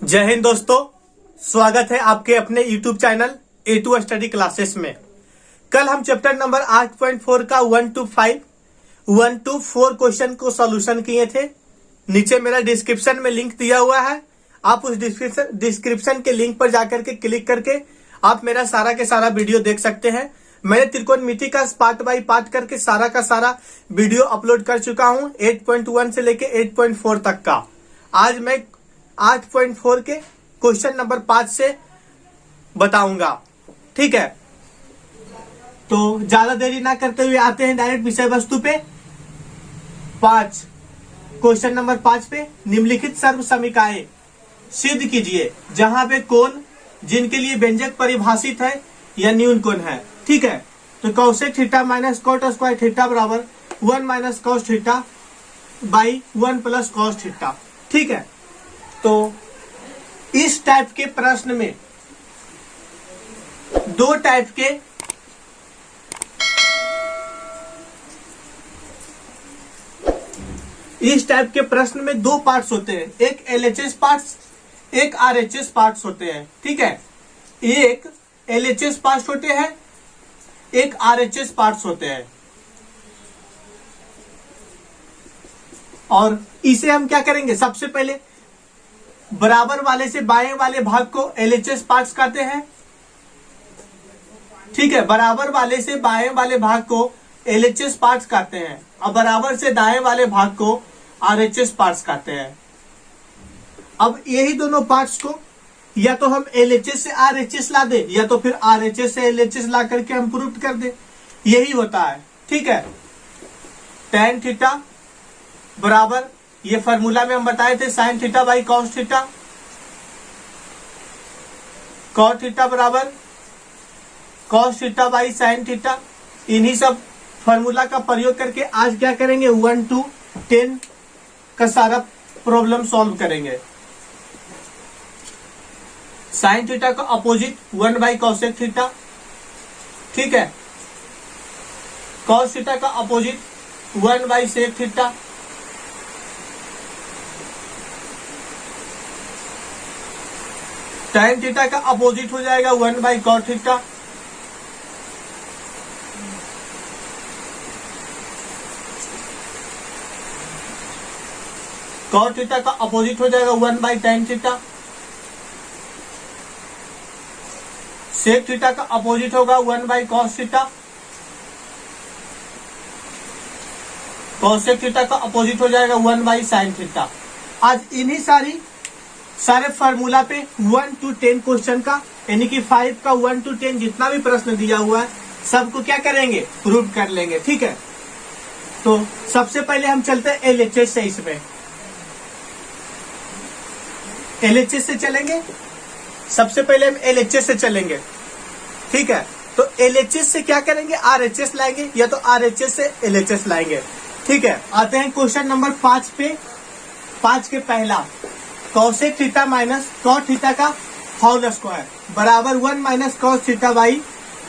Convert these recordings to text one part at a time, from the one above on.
जय हिंद दोस्तों, स्वागत है आपके अपने YouTube channel A2 study classes में। कल हम चैप्टर नंबर 8.4 का 1 to 4 क्वेश्चन को सॉल्यूशन किए थे। नीचे मेरा डिस्क्रिप्शन में लिंक दिया हुआ है, आप उस डिस्क्रिप्शन के लिंक पर जाकर के क्लिक करके आप मेरा सारा के सारा वीडियो देख सकते हैं। मैंने त्रिकोणमिति का पार्ट बाय पार्ट करके सारा का सारा वीडियो अपलोड कर चुका हूं 8.1 से लेके 8.4 तक का। आज मैं 8.4 के क्वेश्चन नंबर 5 से बताऊंगा, ठीक है। तो ज्यादा देरी ना करते हुए आते हैं डायरेक्ट विषय वस्तु पे। क्वेश्चन नंबर 5 पे निम्नलिखित सर्व समीकरण सिद्ध कीजिए जहां पे कोण जिनके लिए व्यंजक परिभाषित है या न्यून कोण है, ठीक है। तो cosec theta minus cot square theta बराबर 1 minus cos theta by 1 plus cos theta, ठीक है। तो इस टाइप के प्रश्न में दो टाइप के प्रश्न में दो पार्ट्स होते हैं, एक एलएचएस पार्ट्स, एक आरएचएस पार्ट्स होते हैं, ठीक है। एक एलएचएस पार्ट्स होते हैं, एक आरएचएस पार्ट्स होते हैं। और इसे हम क्या करेंगे, सबसे पहले बराबर वाले से बाएं वाले भाग को एलएचएस पार्ट्स कहते हैं, ठीक है। बराबर वाले से बाएं वाले भाग को एलएचएस पार्ट्स कहते हैं और बराबर से दाएं वाले भाग को आरएचएस पार्ट्स कहते हैं। अब यही दोनों पार्ट्स को या तो हम एलएचएस से आरएचएस ला दे या तो फिर आरएचएस से एलएचएस ला करके हम प्रूव कर दे, यही होता है, ठीक है। tan थीटा बराबर, ये फॉर्मूला में हम बताए थे, sine theta by cos theta, cos theta बराबर cos theta by sine theta. इन्हीं सब फॉर्मूला का प्रयोग करके आज क्या करेंगे, 1 to 10 का सारा प्रॉब्लम सॉल्व करेंगे। साइन थीटा का अपोजिट 1 बाई कॉसेक थीटा, ठीक है। कॉस थीटा का opposite 1 by sec theta, tan theta का अपोजिट हो जाएगा 1 by cot theta, cot theta का अपोजिट हो जाएगा 1 by tan theta, sec theta का अपोजिट होगा 1 by cos theta, cosec theta का अपोजिट हो जाएगा 1 बाई साइन थीटा। आज इन्हीं सारे फार्मूला पे 1 to 10 क्वेश्चन का, यानी कि 5 का 1 to 10 जितना भी प्रश्न दिया हुआ है सबको क्या करेंगे, प्रूव कर लेंगे, ठीक है। तो सबसे पहले हम चलते हैं एलएचएस से। इसमें एलएचएस से चलेंगे, सबसे पहले हम एलएचएस से चलेंगे, ठीक है। तो एलएचएस से क्या करेंगे, आरएचएस लाएंगे या तो आरएचएस से एलएचएस लाएंगे, ठीक है। आते हैं क्वेश्चन नंबर 5 पे। 5 के पहला, cosec theta minus cot theta का होल स्क्वायर बराबर 1 minus cos theta by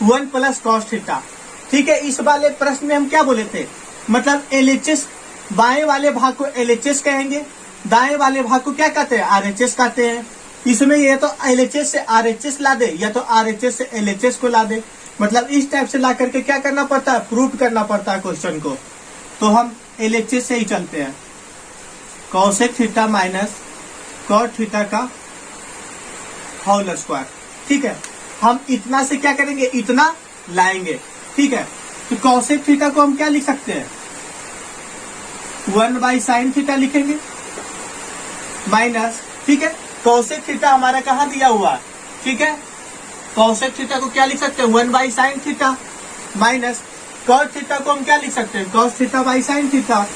1 plus cos theta, ठीक है। इस वाले प्रश्न में हम क्या बोले थे, मतलब एलएचएस, बाएं वाले भाग को एलएचएस कहेंगे, दाएं वाले भाग को क्या कहते हैं, आरएचएस कहते हैं। इसमें ये तो एलएचएस से आरएचएस ला दे या तो आरएचएस से एलएचएस को ला दे, मतलब इस टाइप से ला करके क्या करना पड़ता है, प्रूव करना पड़ता है क्वेश्चन को। तो हम एलएचएस से ही चलते हैं। Cosec theta minus cot theta का होल स्क्वायर, ठीक है। हम इतना से क्या करेंगे, इतना लाएंगे, ठीक है। तो कॉसेक थीटा को हम क्या लिख सकते हैं, 1 बाई साइन थीटा लिखेंगे माइनस, ठीक है। कॉसेक थीटा हमारा कहाँ दिया हुआ है, ठीक है। कॉसेक थीटा को क्या लिख सकते हैं, 1 by sine theta minus cot theta को हम क्या लिख सकते हैं, cos theta by sine theta.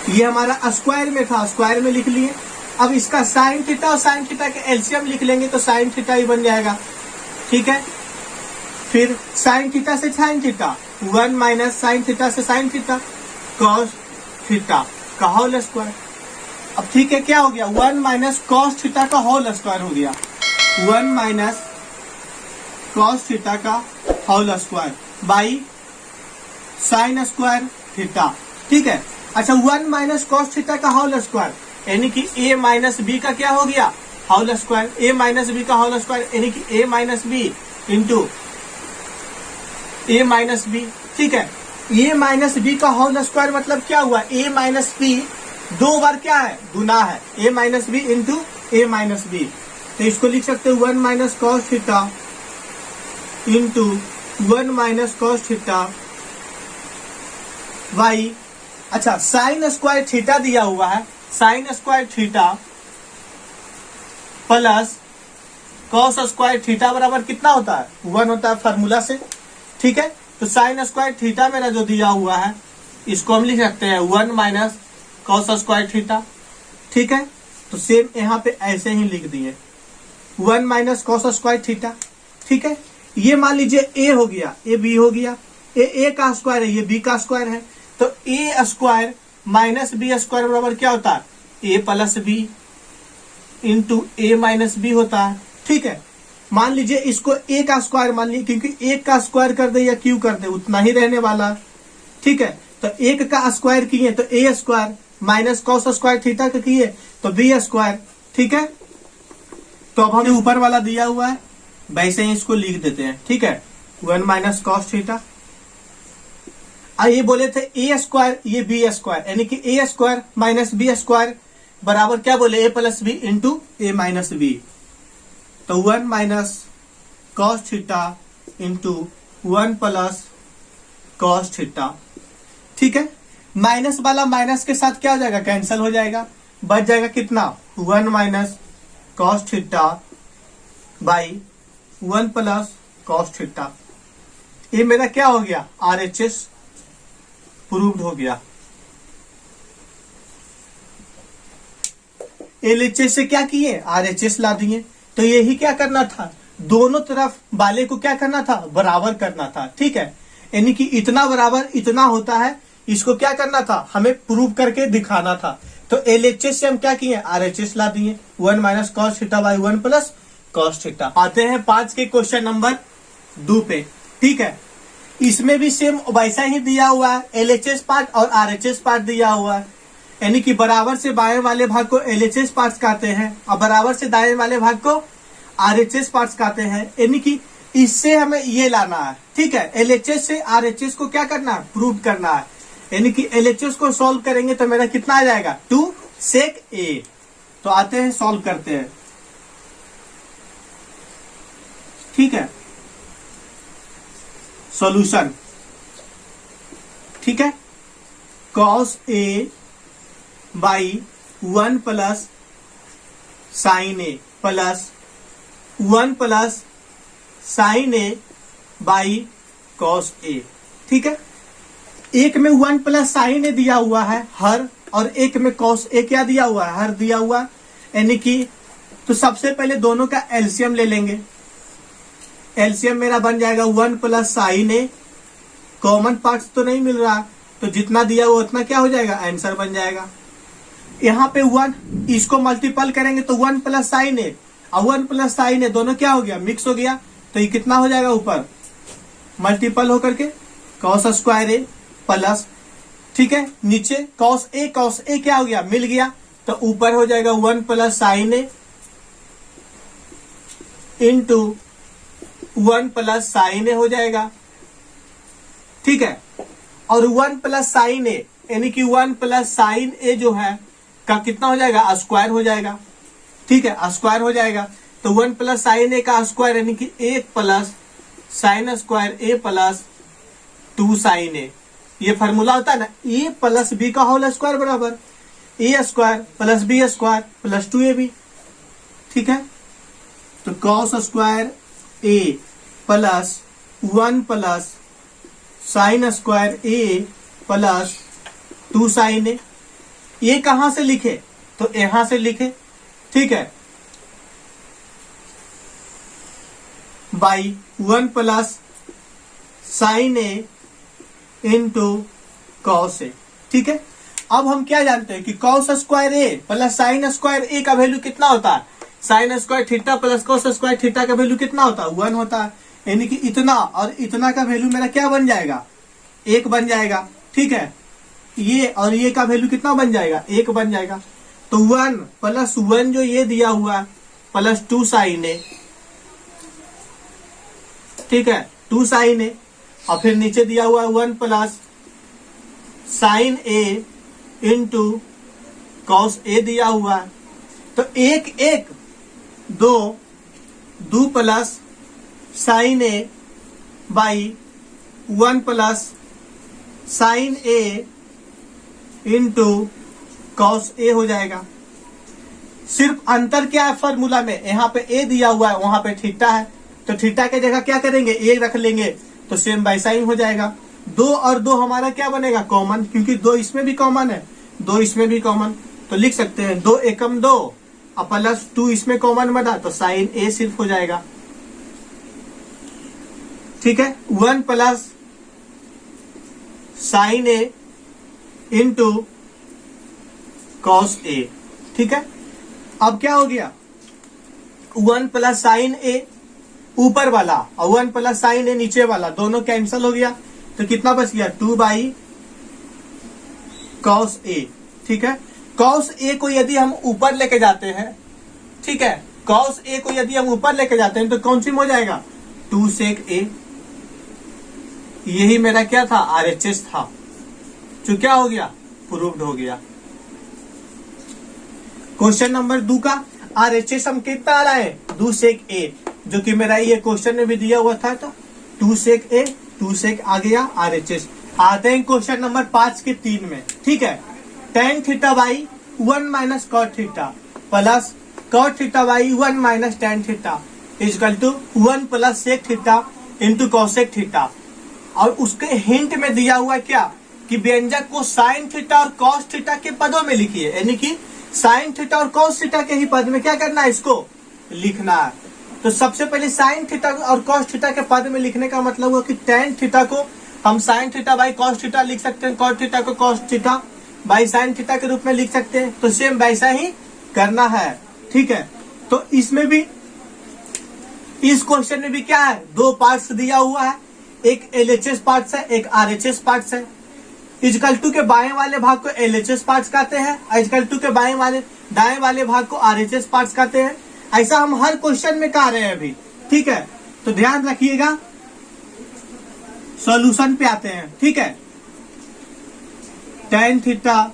ये हमारा स्क्वायर में था, स्क्वायर में लिख लिए। अब इसका साइन थीटा और साइन थीटा के एलसीएम लिख लेंगे तो साइन थीटा ही बन जाएगा, ठीक है। फिर साइन थीटा से sine theta, 1 minus sine theta से साइन थीटा, कॉस थीटा का होल स्क्वायर। अब ठीक है, क्या हो गया, 1 माइनस कॉस थीटा का होल स्क्वायर हो गया, 1 माइनस कॉस थीटा का whole square by sine square theta, ठीक है। अच्छा 1 माइनस कॉस थीटा का होल स्क्वायर, यानी कि a माइनस बी का क्या हो गया whole square, a minus B का होल स्क्वायर यानी कि a minus B into a minus B. ठीक है, a माइनस बी का होल स्क्वायर मतलब क्या हुआ, a माइनस बी दो बार क्या है गुना है, a minus B into a minus B. तो इसको लिख सकते हैं 1 minus cos theta into 1 minus cos theta वाई। अच्छा साइन स्क्वायर थीटा दिया हुआ है, sine square theta plus cos square theta बराबर कितना होता है 1 होता है फार्मूला से। ठीक है, तो साइन स्क्वायर थीटा मेरा जो दिया हुआ है इसको हम लिख सकते हैं 1 माइनस कॉस स्क्वायर थीटा। ठीक है, तो सेम यहाँ पे ऐसे ही लिख दिए 1 माइनस कॉस स्क्वायर थीटा। ठीक है, ये मान लीजिए a हो गया, ए बी हो गया, ए का स्क्वायर है, ये b का स्क्वायर है, तो a square minus B square बराबर क्या होता है a plus B into A minus B होता है। ठीक है, मान लीजिए इसको a का स्क्वायर मान लीजिए, क्योंकि 1 का स्क्वायर कर दे या क्यू कर दे उतना ही रहने वाला। ठीक है, तो 1 का स्क्वायर किए तो a square minus cos square theta का किए तो b स्क्वायर। ठीक है, तो अब हमें ऊपर वाला दिया हुआ है वैसे ही इसको लिख देते हैं। ठीक है, 1 माइनस कॉस थीटा, ये बोले थे a स्क्वायर ये b स्क्वायर यानी कि a square minus b square बराबर क्या बोले a plus B into A minus B. तो 1 minus cos theta into 1 plus cos theta. ठीक है, माइनस वाला माइनस के साथ क्या हो जाएगा कैंसिल हो जाएगा, बच जाएगा कितना 1 minus cos theta by 1 plus cos theta. ये मेरा क्या हो गया RHS प्रूव्ड हो गया। LHS से क्या किए RHS ला दिए, तो यही क्या करना था दोनों तरफ वाले को क्या करना था बराबर करना था। ठीक है, यानी कि इतना बराबर इतना होता है, इसको क्या करना था हमें प्रूव करके दिखाना था। तो LHS से हम क्या किए RHS ला दिए 1 minus cos theta by 1 plus cos theta. आते हैं 5 के क्वेश्चन नंबर 2 पे। ठीक है, इसमें भी सेम वैसा ही दिया हुआ है, LHS पार्ट और RHS पार्ट दिया हुआ है, यानी कि बराबर से बाएं वाले भाग को LHS पार्ट्स कहते हैं और बराबर से दाएं वाले भाग को RHS पार्ट्स कहते हैं, यानी कि इससे हमें ये लाना है। ठीक है, LHS से RHS को क्या करना है प्रूव करना है, यानी कि LHS को सॉल्व करेंगे तो मेरा कितना आ जाएगा 2 sec a। तो आते हैं सॉल्व करते हैं। ठीक है, सॉल्यूशन। ठीक है, cos a by 1 plus sine A plus 1 plus sine A by cos A. ठीक है, एक में 1 प्लस साइन ए दिया हुआ है हर, और एक में कॉस ए क्या दिया हुआ है हर दिया हुआ, यानी कि तो सबसे पहले दोनों का एलसीएम ले लेंगे। एलसीएम मेरा बन जाएगा 1 प्लस साइन ए, कॉमन पार्ट्स तो नहीं मिल रहा, तो जितना दिया हुआ उतना क्या हो जाएगा आंसर बन जाएगा। यहाँ पे 1 इसको मल्टीपल करेंगे तो 1 प्लस साइन ए और 1 प्लस साइन ए दोनों क्या हो गया मिक्स हो गया, तो ये कितना हो जाएगा ऊपर मल्टीपल होकर के कॉस स्क्वायर ए प्लस। ठीक है, नीचे कॉस ए क्या हो गया मिल गया, तो ऊपर हो जाएगा 1 plus sine A into 1 plus sine ए हो जाएगा। ठीक है, और 1 प्लस साइन ए यानी कि 1 प्लस साइन ए जो है का कितना हो जाएगा स्क्वायर हो जाएगा। ठीक है, स्क्वायर हो जाएगा, तो 1 प्लस साइन ए का स्क्वायर यानी कि 1 plus sine square A plus 2 sine A. ये फॉर्मूला होता है ना ए प्लस बी का होल स्क्वायर बराबर A square plus B square plus 2ab। ठीक है, तो cos square A plus 1 plus sine square A plus 2 sine A. ये कहां से लिखे तो यहां से लिखे। ठीक है, by 1 plus sine A into cos A. ठीक है, अब हम क्या जानते हैं कि cos square A plus sine square A का वैल्यू कितना होता है, sine square theta plus cos square theta का वैल्यू कितना होता है 1 होता है, यानी कि इतना और इतना का वैल्यू मेरा क्या बन जाएगा 1 बन जाएगा। ठीक है, ये और ये का वैल्यू कितना बन जाएगा, 1 बन जाएगा। तो 1 + 1 जो ये दिया हुआ है +2 sin A, ठीक है, 2 sin A, और फिर नीचे दिया हुआ है 1 + sin A into cos A दिया हुआ है। तो 1 1 2 2 + sin A by 1 + sin A into cos A हो जाएगा। सिर्फ अंतर क्या है फॉर्मूला में, यहाँ पे A दिया हुआ है, वहां पे थीटा है, तो थीटा की जगह क्या करेंगे, A रख लेंगे, तो सेम वैसा ही हो जाएगा। 2 और 2 हमारा क्या बनेगा, कॉमन, क्योंकि 2 इसमें भी कॉमन है, 2 इसमें भी कॉमन, तो लिख सकते हैं 2 एकम 2 और +2 इसमें कॉमन बना, तो sin A सिर्फ हो जाएगा। ठीक है, 1 + sin A into cos A। ठीक है, अब क्या हो गया, 1 + sin A ऊपर वाला और 1 + sin A नीचे वाला, दोनों कैंसिल हो गया, तो कितना बच गया, 2/cos A। ठीक है, cos A को यदि हम ऊपर लेके जाते हैं, ठीक है, cos A को यदि हम ऊपर लेके जाते हैं तो कौन सी हो जाएगा, 2 sec A। यही मेरा क्या था, RHS था, जो क्या हो गया, प्रूव्ड हो गया। क्वेश्चन नंबर 2 का RHS हम कितना आ रहा है, 2 sec A, जो कि मेरा ये क्वेश्चन में भी दिया हुआ था, तो 2 sec A 2 sec आ गया RHS। आते हैं क्वेश्चन नंबर 5 के 3 में। ठीक है, tan θ/1 - cot θ plus cot θ/1 - tan θ equal to 1 + sec θ into cosec θ। और उसके हिंट में दिया हुआ क्या, कि व्यंजक को sin θ और cos θ के पदों में लिखिए, यानी कि sin θ और cos θ के ही पद में क्या करना है, इसको लिखना है। तो सबसे पहले sin θ और cos θ के पद में लिखने का मतलब हुआ कि tan θ को हम sin θ/cos θ लिख सकते हैं, cos θ को cos θ/sin θ के रूप में लिख सकते हैं, तो सेम वैसा ही करना है। ठीक है, तो इसमें भी, इस क्वेश्चन में भी क्या है, 2 पार्ट्स दिया हुआ है, एक LHS पार्ट्स है, एक RHS पार्ट्स है। इक्वल टू के बाएं वाले भाग को LHS पार्ट्स कहते हैं, इक्वल टू के दाएं वाले भाग को RHS पार्ट्स कहते हैं। ऐसा हम हर क्वेश्चन में कह रहे हैं अभी। ठीक है, तो ध्यान रखिएगा, सॉल्यूशन पे आते हैं। ठीक है, tan θ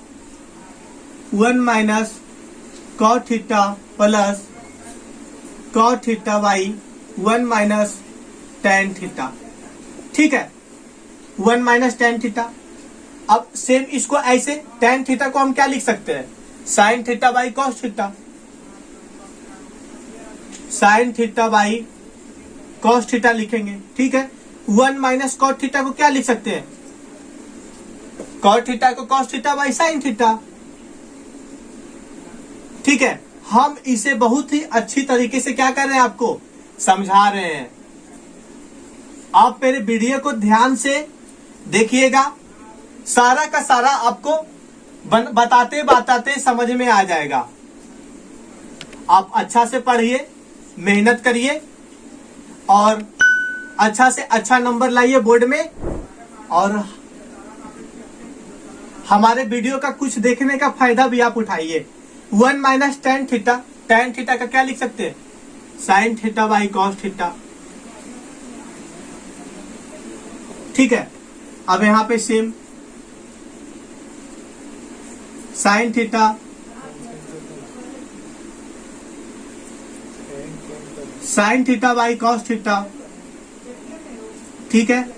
1 - cot θ plus cot θ/1 - tan θ। ठीक है, 1 - tan θ। अब सेम इसको ऐसे tan θ को हम क्या लिख सकते हैं, sin θ/cos θ, sin θ/cos θ लिखेंगे। ठीक है, 1 - cot θ को क्या लिख सकते हैं, cot θ को cos θ/sin θ। ठीक है, हम इसे बहुत ही अच्छी तरीके से क्या कर रहे हैं, आपको समझा रहे हैं। आप मेरे वीडियो को ध्यान से देखिएगा, सारा का सारा आपको बताते बताते समझ में आ जाएगा। आप अच्छा से पढ़िए, मेहनत करिए और अच्छा से अच्छा नंबर लाइए बोर्ड में, और हमारे वीडियो का कुछ देखने का फायदा भी आप उठाइए। 1 - tan θ, tan θ का क्या लिख सकते हैं, sin θ/cos θ। ठीक है, अब यहां पे सेम sin θ sin θ/cos θ। ठीक है,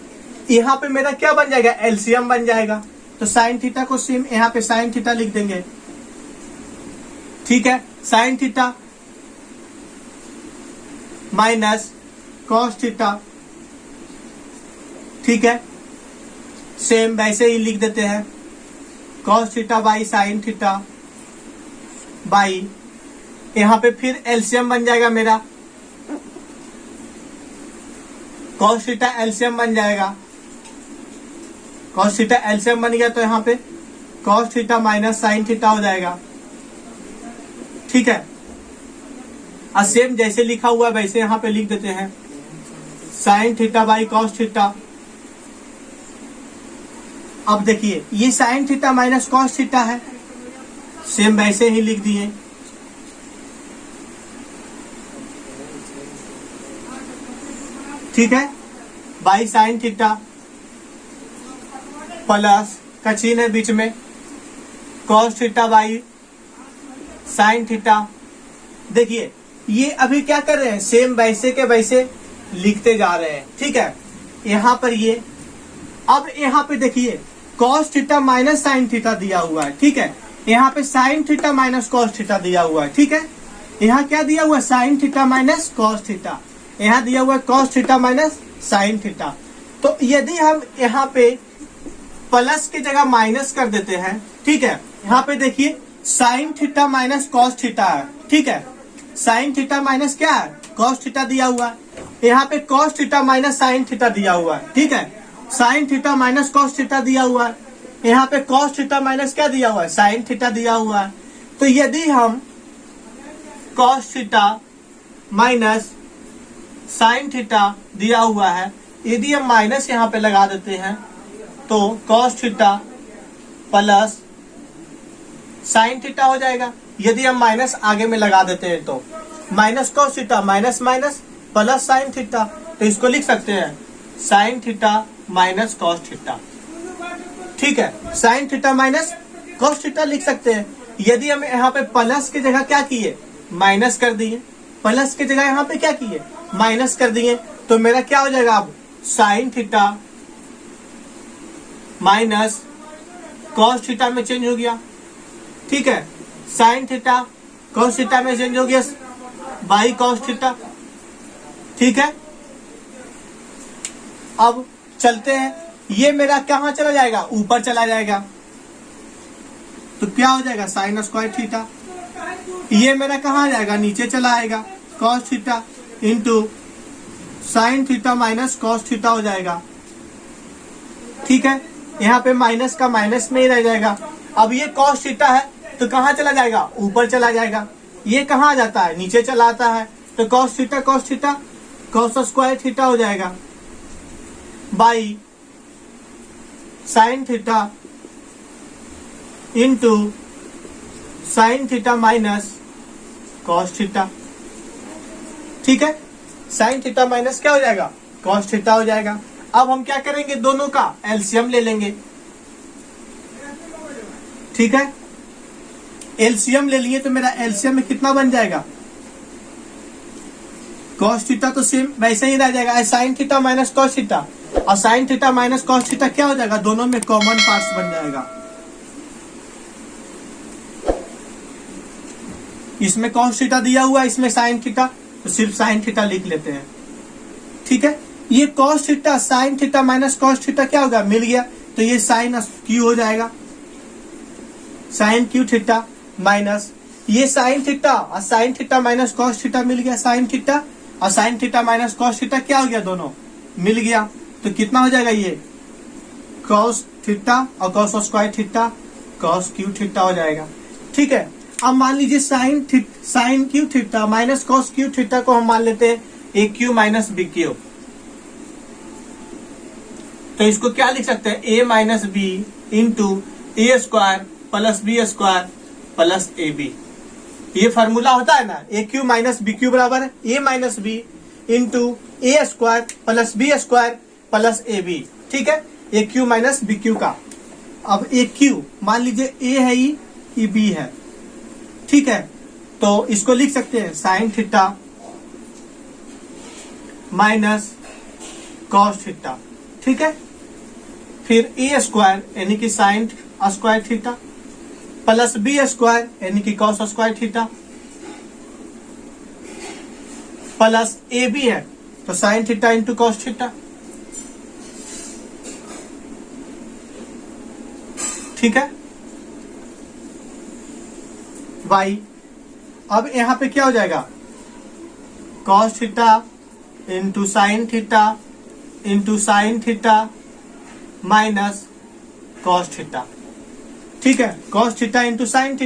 यहाँ पे मेरा क्या बन जाएगा, एलसीएम बन जाएगा, तो sin θ को सेम यहाँ पे sin θ लिख देंगे। ठीक है, sin θ माइनस cos θ। ठीक है, सेम वैसे ही लिख देते हैं, cos θ/sin θ बाई, यहाँ पे फिर एलसीएम बन जाएगा मेरा, cos θ एलसीएम बन जाएगा, cos θ एलसीएम बन गया, तो यहाँ पे cos θ माइनस sin θ हो जाएगा। ठीक है, और सेम जैसे लिखा हुआ है वैसे यहाँ पे लिख देते हैं, sin θ/cos θ अब देखिए ये sine theta minus cos theta है, सेम वैसे ही लिख दिए। ठीक है, बाई साइन थीटा प्लस का चिन्ह है बीच में cos theta by sine theta. देखिए ये अभी क्या कर रहे हैं, सेम वैसे के वैसे लिखते जा रहे हैं। ठीक है, यहां पर ये अब यहां पे देखिए cos theta minus sine theta दिया हुआ है। ठीक है, यहाँ पे sign theta minus cos theta दिया हुआ है। ठीक है, यहाँ क्या दिया हुआ है, sine theta minus cos theta, यहाँ दिया हुआ है cos theta minus sine theta. तो यदि हम यहाँ पे प्लस की जगह माइनस कर देते हैं, ठीक है, यहाँ पे देखिए sine theta minus cos theta है। ठीक है, साइन थीटा माइनस क्या है, कॉस थीटा दिया हुआ है, यहाँ पे cos theta minus sine theta दिया हुआ है। ठीक है, sine theta minus cos theta दिया हुआ है, यहाँ पे कॉस थीटा माइनस क्या दिया हुआ है, साइन थीटा दिया हुआ है। तो यदि हम cos theta minus sine theta दिया हुआ है, यदि हम माइनस यहाँ पे लगा देते हैं तो cos theta plus sine theta हो जाएगा। यदि हम माइनस आगे में लगा देते हैं तो minus cos theta minus minus plus sine theta, तो इसको लिख सकते हैं sine theta minus cos theta. ठीक है, sine theta minus cos theta लिख सकते हैं। यदि हम यहाँ पे प्लस की जगह क्या किए, माइनस कर दिए, प्लस की जगह यहाँ पे क्या किए, माइनस कर दिए, तो मेरा क्या हो जाएगा, अब sign theta minus cos theta में चेंज हो गया। ठीक है, साइन थीटा कॉस थीटा में चेंज हो गया बाई कॉस थीटा। ठीक है, अब चलते हैं, ये मेरा कहाँ चला जाएगा, ऊपर चला जाएगा, तो क्या हो जाएगा साइन स्क्वायर थीटा। ये मेरा कहाँ जाएगा, नीचे चला आएगा, cos theta into sine theta minus cos theta हो जाएगा। ठीक है, यहाँ पे माइनस का माइनस में ही रह जाएगा। अब ये कॉस थीटा है तो कहाँ चला जाएगा, ऊपर चला जाएगा। ये कहाँ जाता है, नीचे चला आता है, तो cos theta cos square theta हो जाएगा by sine theta into sine theta minus cos theta. ठीक है, साइन थीटा माइनस क्या हो जाएगा, कॉस थीटा हो जाएगा। अब हम क्या करेंगे, दोनों का एलसीएम ले लेंगे। ठीक है, एलसीएम ले लिए तो मेरा एलसीएम में कितना बन जाएगा, कॉस थीटा तो सेम वैसे ही रह जाएगा, sine theta minus cos theta, और sine theta minus cos theta क्या हो जाएगा, दोनों में कॉमन पार्ट्स बन जाएगा। इसमें कॉस थीटा दिया हुआ है, इसमें साइन थीटा, तो सिर्फ साइन थीटा लिख लेते हैं। ठीक है, ये cos theta sine theta minus cos theta क्या होगा, मिल गया, तो ये साइन क्यू हो जाएगा, साइन क्यू थीटा माइनस ये साइन थीटा और sine theta minus cos theta मिल गया, साइन थीटा और sine theta minus cos theta क्या हो गया, दोनों मिल गया, तो कितना हो जाएगा, ये कॉस थीटा और cos square theta cos cube theta हो जाएगा। ठीक है, अब मान लीजिए sine cube theta minus cos cube theta को हम मान लेते हैं A cube minus B cube, तो इसको क्या लिख सकते हैं, A minus B into A square plus B square plus A B. ये फार्मूला होता है ना, A cube minus B cube बराबर है A minus B into A square plus B square plus A B. ठीक है, A cube minus B cube का, अब ए क्यू मान लीजिए ए है, ई बी है। ठीक है, तो इसको लिख सकते हैं sine theta minus cos theta. ठीक है, फिर ए स्क्वायर यानी कि sine square theta plus B square यानी कि cos square theta plus A B है तो sine theta into cos theta. ठीक है, वाई, अब यहां पे क्या हो जाएगा, cos theta into sine theta minus cos theta. ठीक है, cos theta into sine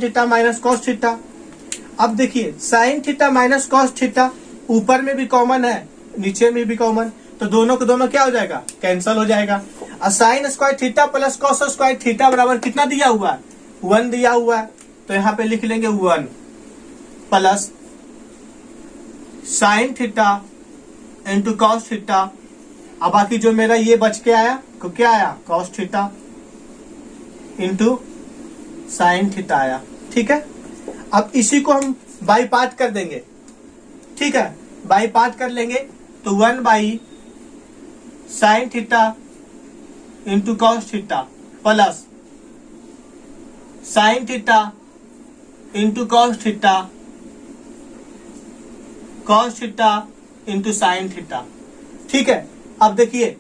theta minus cos theta. अब देखिए sine theta minus cos theta ऊपर में भी कॉमन है, नीचे में भी कॉमन, तो दोनों को दोनों क्या हो जाएगा, कैंसल हो जाएगा। Sine square theta plus cos square theta बराबर कितना दिया हुआ है, 1 दिया हुआ है। तो यहाँ पे लिख लेंगे 1 plus sign theta into cos theta. अब बाकी जो मेरा ये बच के आया तो क्या आया, cos theta into sine theta आया। ठीक है, अब इसी को हम बाई पार्ट कर देंगे। ठीक है, बाई पार्ट कर लेंगे तो 1 by sine theta into cos theta plus sign theta into cos theta into sine theta. ठीक है, अब देखिए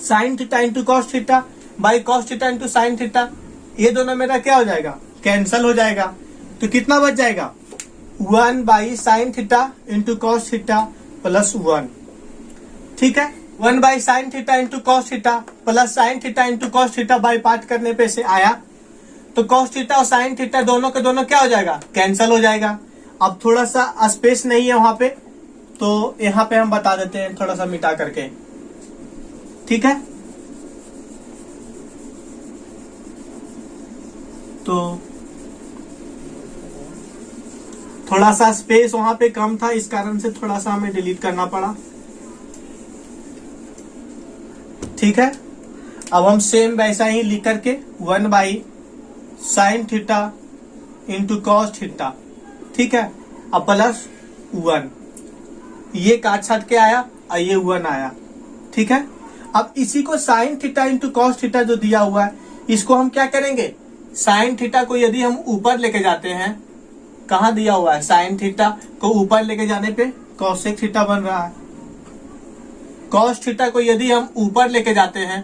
sine theta into cos theta by cos theta into sine theta, ये दोनों मेरा क्या हो जाएगा, कैंसल हो जाएगा। तो कितना बच जाएगा, 1 by sine theta into cos theta plus 1। ठीक है, 1 by sine theta into cos theta plus sign theta into cos theta by part करने पे से आया। तो कॉस थीटा और साइन थीटा दोनों के दोनों क्या हो जाएगा, कैंसल हो जाएगा। अब थोड़ा सा स्पेस नहीं है वहां पे, तो यहाँ पे हम बता देते हैं थोड़ा सा मिटा करके। ठीक है, तो थोड़ा सा स्पेस वहां पे कम था, इस कारण से थोड़ा सा हमें डिलीट करना पड़ा। ठीक है, अब हम सेम वैसा ही लिख करके 1 by sine theta into cos theta. ठीक है, अब प्लस 1, ये काट छाट के आया और ये 1 आया। ठीक है, अब इसी को sign theta into cos theta जो दिया हुआ है, इसको हम क्या करेंगे, साइन थीटा को यदि हम ऊपर लेके जाते हैं, कहाँ दिया हुआ है, साइन थीटा को ऊपर लेके जाने पे कॉसेक थीटा बन रहा है। कॉस थीटा को यदि हम ऊपर लेके जाते हैं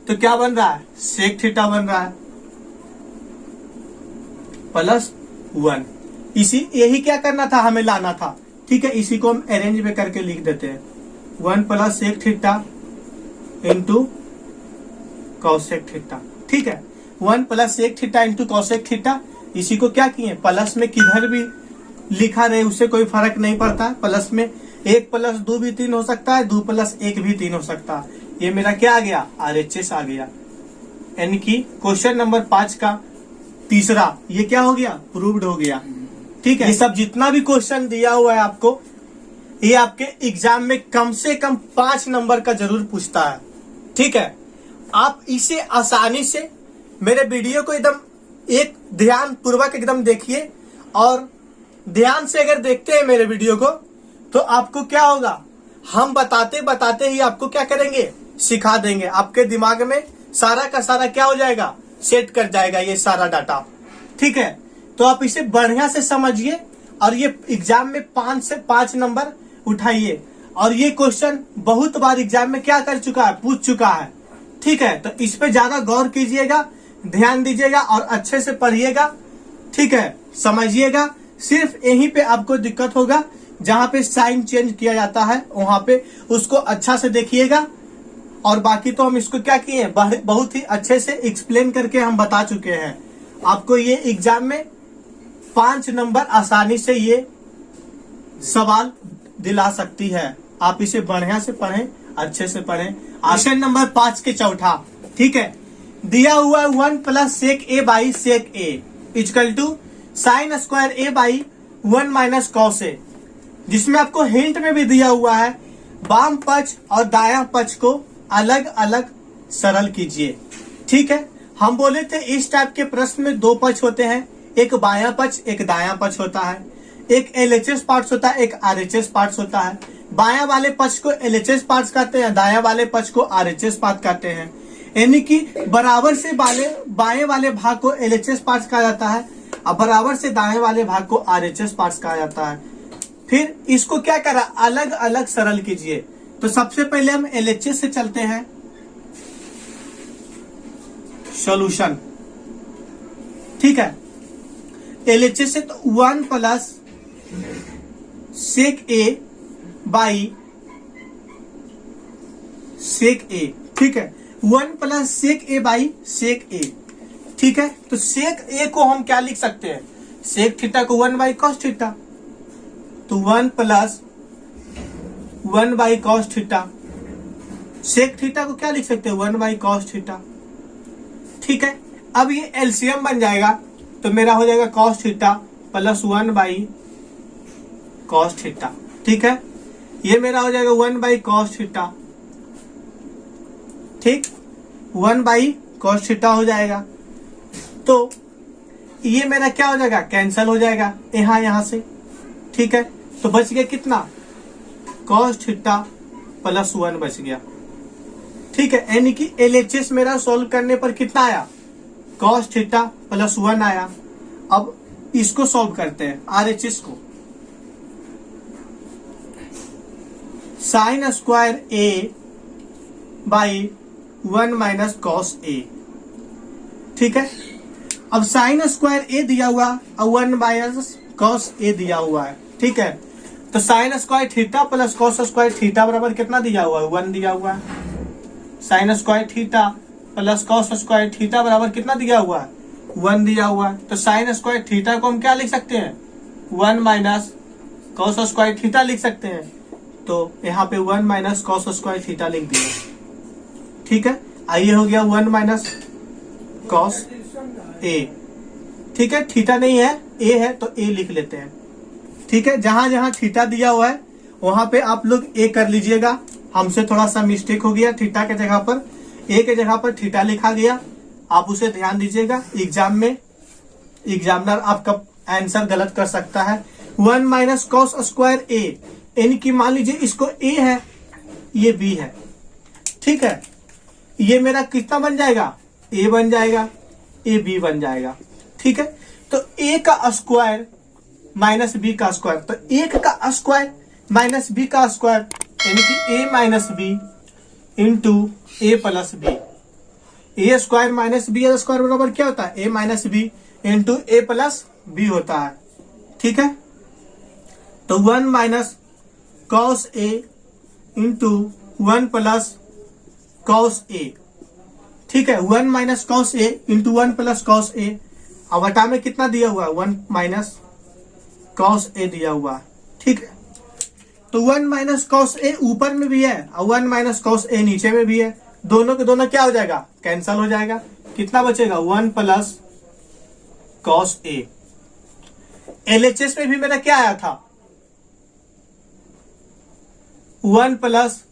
तो क्या बन रहा है, सेक थीटा बन रहा है प्लस 1। यही क्या करना था, हमें लाना था। ठीक है, इसी को हम अरेंज में करके लिख देते हैं, 1 plus sec theta into cosec theta. ठीक है, 1 plus sec theta into cosec theta, इसी को क्या किए, प्लस में किधर भी लिखा रहे उससे कोई फर्क नहीं पड़ता है। प्लस में 1 प्लस 2 भी 3 हो सकता है, 2 प्लस 1 भी 3 हो सकता है। ये मेरा क्या आ गया, RHS आ गया। यानी कि क्वेश्चन नंबर 5 का तीसरा ये क्या हो गया, प्रूव्ड हो गया। ठीक है, ये सब जितना भी क्वेश्चन दिया हुआ है आपको, ये आपके एग्जाम में कम से कम 5 नंबर का जरूर पूछता है। ठीक है, आप इसे आसानी से मेरे वीडियो को एकदम एक ध्यान पूर्वक एकदम देखिए, और ध्यान से अगर देखते हैं मेरे वीडियो को तो आपको क्या होगा, हम बताते बताते ही आपको क्या करेंगे, सिखा देंगे। आपके दिमाग में सारा का सारा क्या हो जाएगा, सेट कर जाएगा ये सारा डाटा। ठीक है, तो आप इसे बढ़िया से समझिए और ये एग्जाम में 5 से 5 नंबर उठाइए। और ये क्वेश्चन बहुत बार एग्जाम में क्या कर चुका है, पूछ चुका है। ठीक है, तो इस पे ज्यादा गौर कीजिएगा, ध्यान दीजिएगा और अच्छे से पढ़िएगा। ठीक है, समझिएगा। सिर्फ यहीं पे आपको दिक्कत होगा, जहां पे साइन चेंज किया जाता है वहां पे उसको अच्छा से देखिएगा। और बाकी तो हम इसको क्या किए, बहुत ही अच्छे से एक्सप्लेन करके हम बता चुके हैं। आपको ये एग्जाम में 5 नंबर आसानी से ये सवाल दिला सकती है। आप इसे बढ़िया से पढ़ें, अच्छे से पढ़ें। क्वेश्चन नंबर 5 के चौथा। ठीक है, दिया हुआ है 1 plus sec A by sec A equal to sine square A by 1 minus cos A, जिसमें आपको हिंट में भी दिया हुआ है बाम पक्ष और दायां पक्ष को अलग अलग सरल कीजिए। ठीक है, हम बोले थे इस टाइप के प्रश्न में 2 पक्ष होते हैं, एक बायां पक्ष एक दायां पक्ष होता है, एक LHS पार्ट्स होता है, एक RHS पार्ट्स होता है। बायां वाले पक्ष को LHS पार्ट्स कहते हैं, दायां वाले पक्ष को RHS पार्ट कहते हैं। यानी कि बराबर से बाएं वाले भाग को LHS पार्ट्स कहा जाता है और बराबर से दाएं वाले भाग को RHS पार्ट्स कहा जाता है। फिर इसको क्या करा, अलग अलग सरल कीजिए। तो सबसे पहले हम LHS से चलते हैं, सॉल्यूशन। ठीक है, LHS से तो 1 plus sec A by sec ए। ठीक है, 1 plus sec A by sec ए। ठीक है, तो सेक ए को हम क्या लिख सकते हैं, सेक थीटा को 1 बाई कॉस थीटा, तो 1 plus 1 by cos theta sec theta को क्या लिख सकते हैं, 1 बाई कॉस थीटा। ठीक है, अब ये एलसीएम बन जाएगा तो मेरा हो जाएगा cos theta plus 1 by cos theta. ठीक है, ये मेरा हो जाएगा 1 बाई कॉस थीटा। ठीक, 1 बाई कॉस थीटा हो जाएगा। तो ये मेरा क्या हो जाएगा, कैंसल हो जाएगा यहां से। ठीक है, तो बच गया कितना, कॉस थीटा प्लस 1 बच गया। ठीक है, यानी कि एलएचएस मेरा सॉल्व करने पर कितना आया, कॉस थीटा प्लस 1 आया। अब इसको सॉल्व करते हैं, आरएचएस को। Sine square A by 1 minus cos A. ठीक है, अब साइन स्क्वायर ए दिया हुआ और 1 माइनस कॉस ए दिया हुआ है। ठीक है, तो sign square theta plus cos square theta बराबर कितना दिया हुआ है, 1 दिया हुआ है। Sine square theta plus cos square theta बराबर कितना दिया हुआ है, 1 दिया हुआ है। तो साइन स्क्वायर थीटा को हम क्या लिख सकते हैं, 1 माइनस कॉस स्क्वायर थीटा लिख सकते हैं। तो यहाँ पे 1 माइनस कॉस स्क्वायर थीटा लिख दिया। ठीक है, आइए हो गया 1 माइनस कॉस ए। ठीक है, थीटा नहीं है, ए है तो ए लिख लेते हैं। ठीक है, जहां जहां थीटा दिया हुआ है वहां पे आप लोग ए कर लीजिएगा। हमसे थोड़ा सा मिस्टेक हो गया, थीटा के जगह पर ए के जगह पर थीटा लिखा गया, आप उसे ध्यान दीजिएगा। एग्जाम में एग्जामिनर आपका आंसर गलत कर सकता है। 1 माइनस कॉस स्क्वायर ए, यानी कि मान लीजिए इसको ए है, ये बी है। ठीक है, ये मेरा कितना बन जाएगा, ए बन जाएगा, ए बी बन जाएगा। ठीक है, तो ए का स्क्वायर माइनस बी का स्क्वायर, तो 1 का स्क्वायर माइनस बी का स्क्वायर, यानी कि ए माइनस बी इंटू ए प्लस बी। ए स्क्वायर माइनस बी स्क्वायर बराबर क्या होता है, A minus B into A plus B होता है। ठीक है, तो 1 minus cos A into 1 plus cos A. ठीक है, 1 minus cos A into 1 plus cos A. अब बटा में कितना दिया हुआ है, 1 माइनस कॉस ए दिया हुआ है। ठीक है, तो 1 माइनस कॉस ए ऊपर में भी है और 1 माइनस कॉस ए नीचे में भी है। दोनों के दोनों क्या हो जाएगा, कैंसल हो जाएगा। कितना बचेगा, 1 प्लस कॉस ए। एलएचएस में भी मेरा क्या आया था, 1 प्लस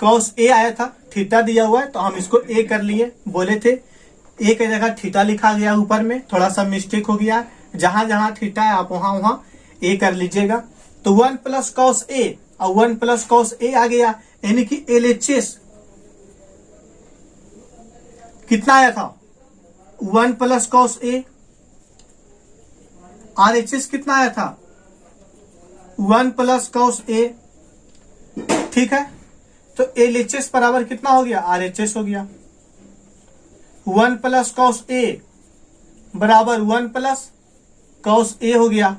कॉस ए आया था। थीटा दिया हुआ है तो हम इसको ए कर लिए, बोले थे ए की जगह थीटा लिखा गया, ऊपर में थोड़ा सा मिस्टेक हो गया। जहां जहां थीटा है आप वहां वहां ए कर लीजिएगा। तो 1 प्लस कॉस ए और 1 प्लस कॉस ए आ गया, यानी कि एलएचएस कितना आया था, 1 प्लस कॉस ए। आरएचएस कितना आया था, 1 प्लस कॉस ए। ठीक है, तो एलएचएस बराबर कितना हो गया, आरएचएस हो गया। 1 प्लस कॉस ए बराबर 1 प्लस कॉस ए हो गया।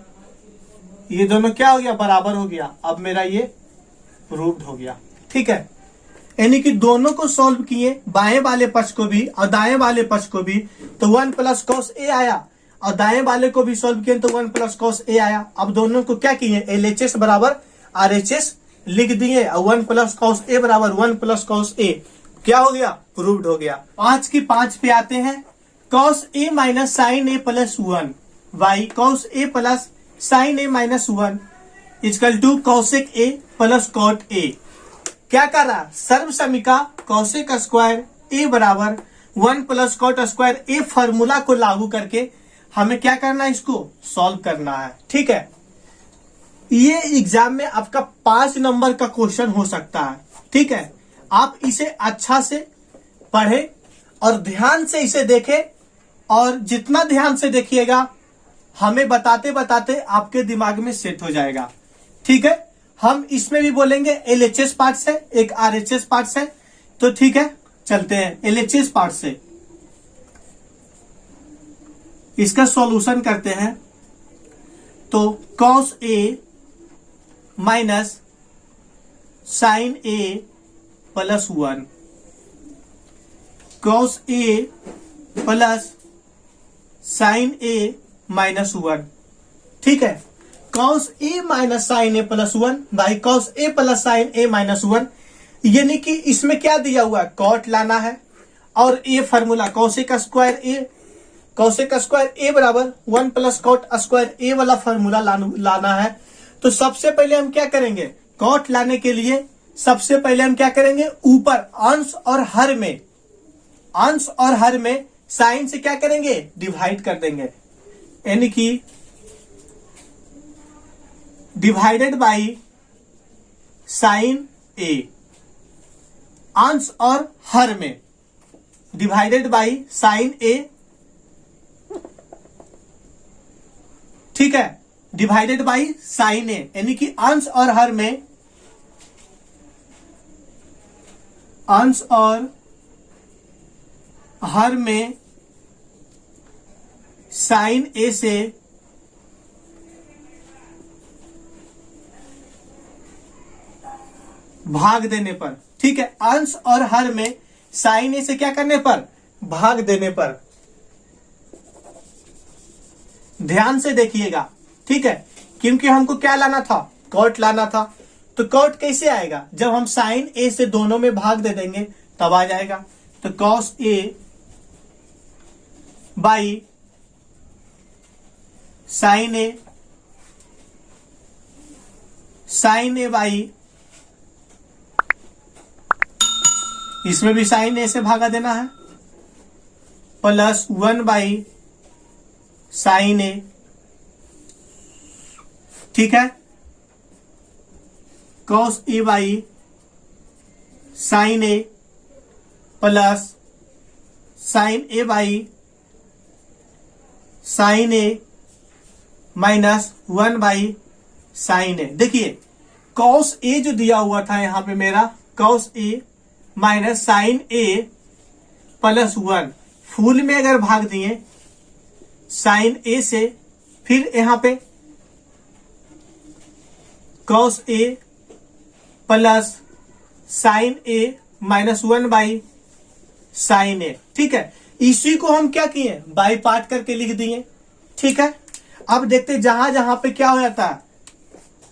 ये दोनों क्या हो गया, बराबर हो गया। अब मेरा ये प्रूव्ड हो गया। ठीक है, यानी कि दोनों को सॉल्व किए, बाएं वाले पक्ष को भी और दाएं वाले पक्ष को भी, तो 1 प्लस कॉस ए आया, और दाएं वाले को भी सॉल्व किए तो 1 प्लस कॉस ए आया। अब दोनों को क्या किए, एलएचएस बराबर आरएचएस लिख दिए और 1 प्लस कॉस ए बराबर 1 प्लस कॉस ए क्या हो गया, प्रूव्ड हो गया। 5 की 5 पे आते हैं। Cos A minus sine A plus 1 by cos A plus sine A minus 1 equal to cosec A plus cot A. क्या कर रहा, सर्व समीका कॉसेक स्क्वायर ए बराबर 1 plus cot square a formula को लागू करके हमें क्या करना है, इसको सॉल्व करना है। ठीक है, ये एग्जाम में आपका 5 नंबर का क्वेश्चन हो सकता है। ठीक है, आप इसे अच्छा से पढ़े और ध्यान से इसे देखें, और जितना ध्यान से देखिएगा हमें बताते बताते आपके दिमाग में सेट हो जाएगा। ठीक है, हम इसमें भी बोलेंगे एलएचएस पार्ट से, एक आरएचएस पार्ट से। तो ठीक है, चलते हैं एलएचएस पार्ट से, इसका सॉल्यूशन करते हैं। तो cos A minus sine A plus 1, cos A plus sine A minus 1। ठीक है, cos A minus sine A plus 1 by cos A plus sine A minus 1। यानी कि इसमें क्या दिया हुआ है, कॉट लाना है और ये फॉर्मूला कौशिक स्क्वायर ए बराबर 1 प्लस कॉट स्क्वायर ए वाला फॉर्मूला लाना है। तो सबसे पहले हम क्या करेंगे, कॉट लाने के लिए सबसे पहले हम क्या करेंगे, ऊपर अंश और हर में साइन से क्या करेंगे, डिवाइड कर देंगे, यानी कि डिवाइडेड बाई साइन ए, अंश और हर में डिवाइडेड बाई साइन ए, ठीक है, डिवाइडेड बाई साइन ए, यानी कि अंश और हर में साइन ए से भाग देने पर, ठीक है, अंश और हर में साइन ए से क्या करने पर, भाग देने पर। ध्यान से देखिएगा, ठीक है, क्योंकि हमको क्या लाना था, कॉट लाना था। तो कॉट कैसे आएगा, जब हम साइन ए से दोनों में भाग दे देंगे तब आ जाएगा। तो cos A by sine A by, इसमें भी साइन ए से भागा देना है, प्लस 1 बाई साइन ए, ठीक है, cos A by sine A plus sine A by sine A minus 1 by sine A. देखिए कॉस ए जो दिया हुआ था यहां पे मेरा, cos A minus sine A plus 1, full में अगर भाग दिए साइन ए से, फिर यहां पे cos A plus sine A minus 1 by sine A, ठीक है। इसी को हम क्या किए, बाई पार्ट करके लिख दिए, ठीक है। अब देखते जहां जहां पे क्या हो जाता है,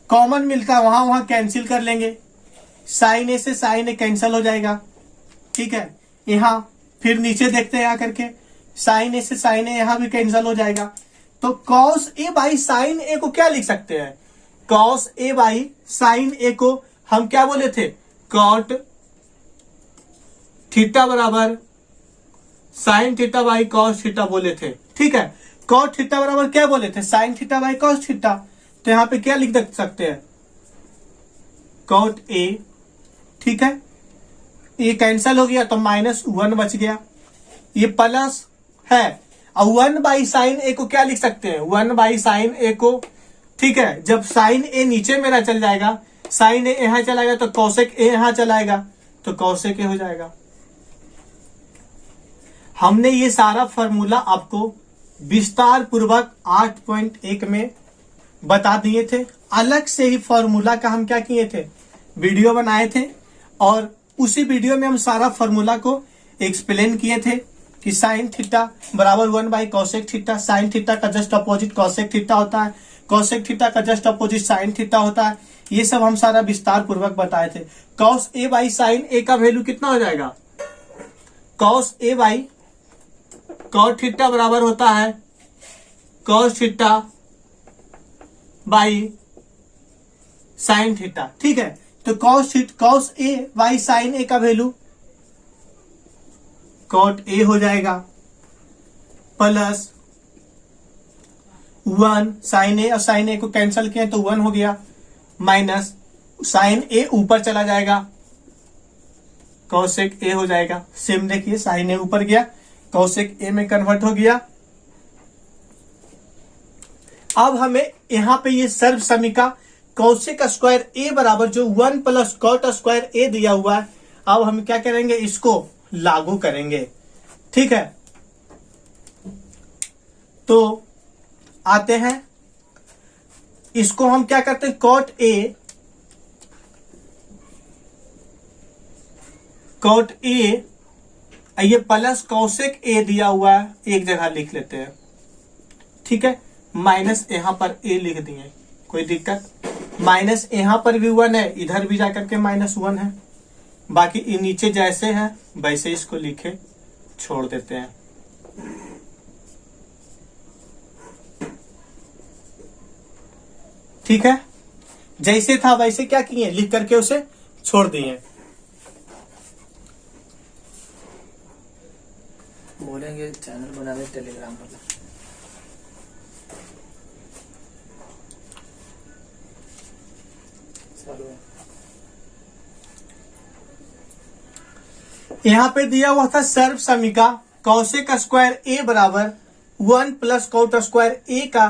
कॉमन मिलता है, वहां वहां कैंसिल कर लेंगे, साइन ए से साइन ए कैंसिल हो जाएगा, ठीक है। यहां फिर नीचे देखते हैं आकर के, साइन ए से साइन ए यहां भी कैंसिल हो जाएगा। तो कॉस ए बाई साइन ए को क्या लिख सकते हैं, कॉस ए बाई साइन ए को हम क्या बोले थे, कॉट थीटा बराबर sign theta by cos theta बोले थे, ठीक है। कॉट थीटा बराबर क्या बोले थे, sine theta by cos theta. तो यहां पे क्या लिख सकते हैं, कॉट ए, ठीक है, ये कैंसिल हो गया तो माइनस 1 बच गया, ये प्लस है। और 1 बाई साइन ए को क्या लिख सकते हैं, 1 बाई साइन ए को, ठीक है, जब साइन ए नीचे मेरा चल जाएगा, साइन ए यहां चलाएगा तो कौशिक ए यहां चलाएगा, तो कौशिक ए हो जाएगा। हमने ये सारा फॉर्मूला आपको विस्तार पूर्वक 8.1 में बता दिए थे। अलग से ही फॉर्मूला का हम क्या किए थे, वीडियो बनाए थे, और उसी वीडियो में हम सारा फॉर्मूला को एक्सप्लेन किए थे कि साइन थीटा बराबर 1 by Kaushik theta, sign theta का जस्ट अपोजिट कौशिक थीटा होता है, कौशिक थीटा का जस्ट अपोजिट साइन थीटा होता है। ये सब हम सारा विस्तार पूर्वक बताए थे। Cos A by sine A का वैल्यू कितना हो जाएगा, cos A by cot theta बराबर होता है cos theta by sine theta, ठीक है। तो cos A by sine A का वैल्यू कॉट ए हो जाएगा, प्लस 1 साइन ए, और साइन ए को कैंसिल किया तो 1 हो गया, माइनस साइन ए ऊपर चला जाएगा, कौशिक ए हो जाएगा। सेम देखिए, साइन ए ऊपर गया, कौशिक ए में कन्वर्ट हो गया। अब हमें यहां पे ये सर्व समीका कौशिक स्क्वायर ए बराबर जो 1 प्लस कॉट स्क्वायर ए दिया हुआ है, अब हम क्या करेंगे, इसको लागू करेंगे, ठीक है। तो आते हैं, इसको हम क्या करते हैं, कॉट ए, ये प्लस कौशिक ए दिया हुआ है, एक जगह लिख लेते हैं, ठीक है, माइनस यहां पर ए लिख दिए, कोई दिक्कत, माइनस यहां पर भी 1 है, इधर भी जाकर के -1 है, बाकी ये नीचे जैसे है वैसे इसको लिखे छोड़ देते हैं। ठीक है, जैसे था वैसे क्या किए, लिख करके उसे छोड़ दिए। बोलेंगे चैनल बना दे टेलीग्राम पर। यहां पे दिया हुआ था सर्व समीका कौशिक स्क्वायर ए बराबर 1 प्लस कॉट स्क्वायर ए का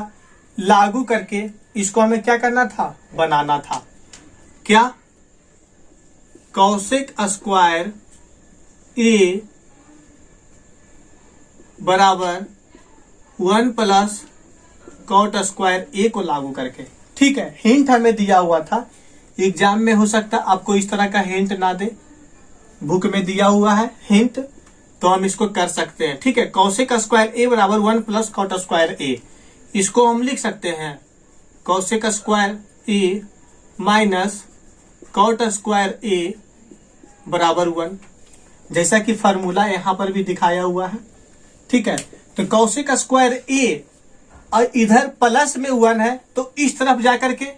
लागू करके इसको हमें क्या करना था, बनाना था। क्या, कौशिक स्क्वायर ए बराबर 1 प्लस कॉट स्क्वायर ए को लागू करके। ठीक है, हिंट हमें दिया हुआ था, एग्जाम में हो सकता है आपको इस तरह का हिंट ना दे, बुक में दिया हुआ है हिंट, तो हम इसको कर सकते हैं। ठीक है, कौशिक स्क्वायर ए बराबर 1 प्लस कॉट स्क्वायर ए, इसको हम लिख सकते हैं cosec square A minus cot square A बराबर 1, जैसा कि फॉर्मूला यहां पर भी दिखाया हुआ है। ठीक है, तो कौशिक स्क्वायर ए और इधर प्लस में 1 है तो इस तरफ जाकर के,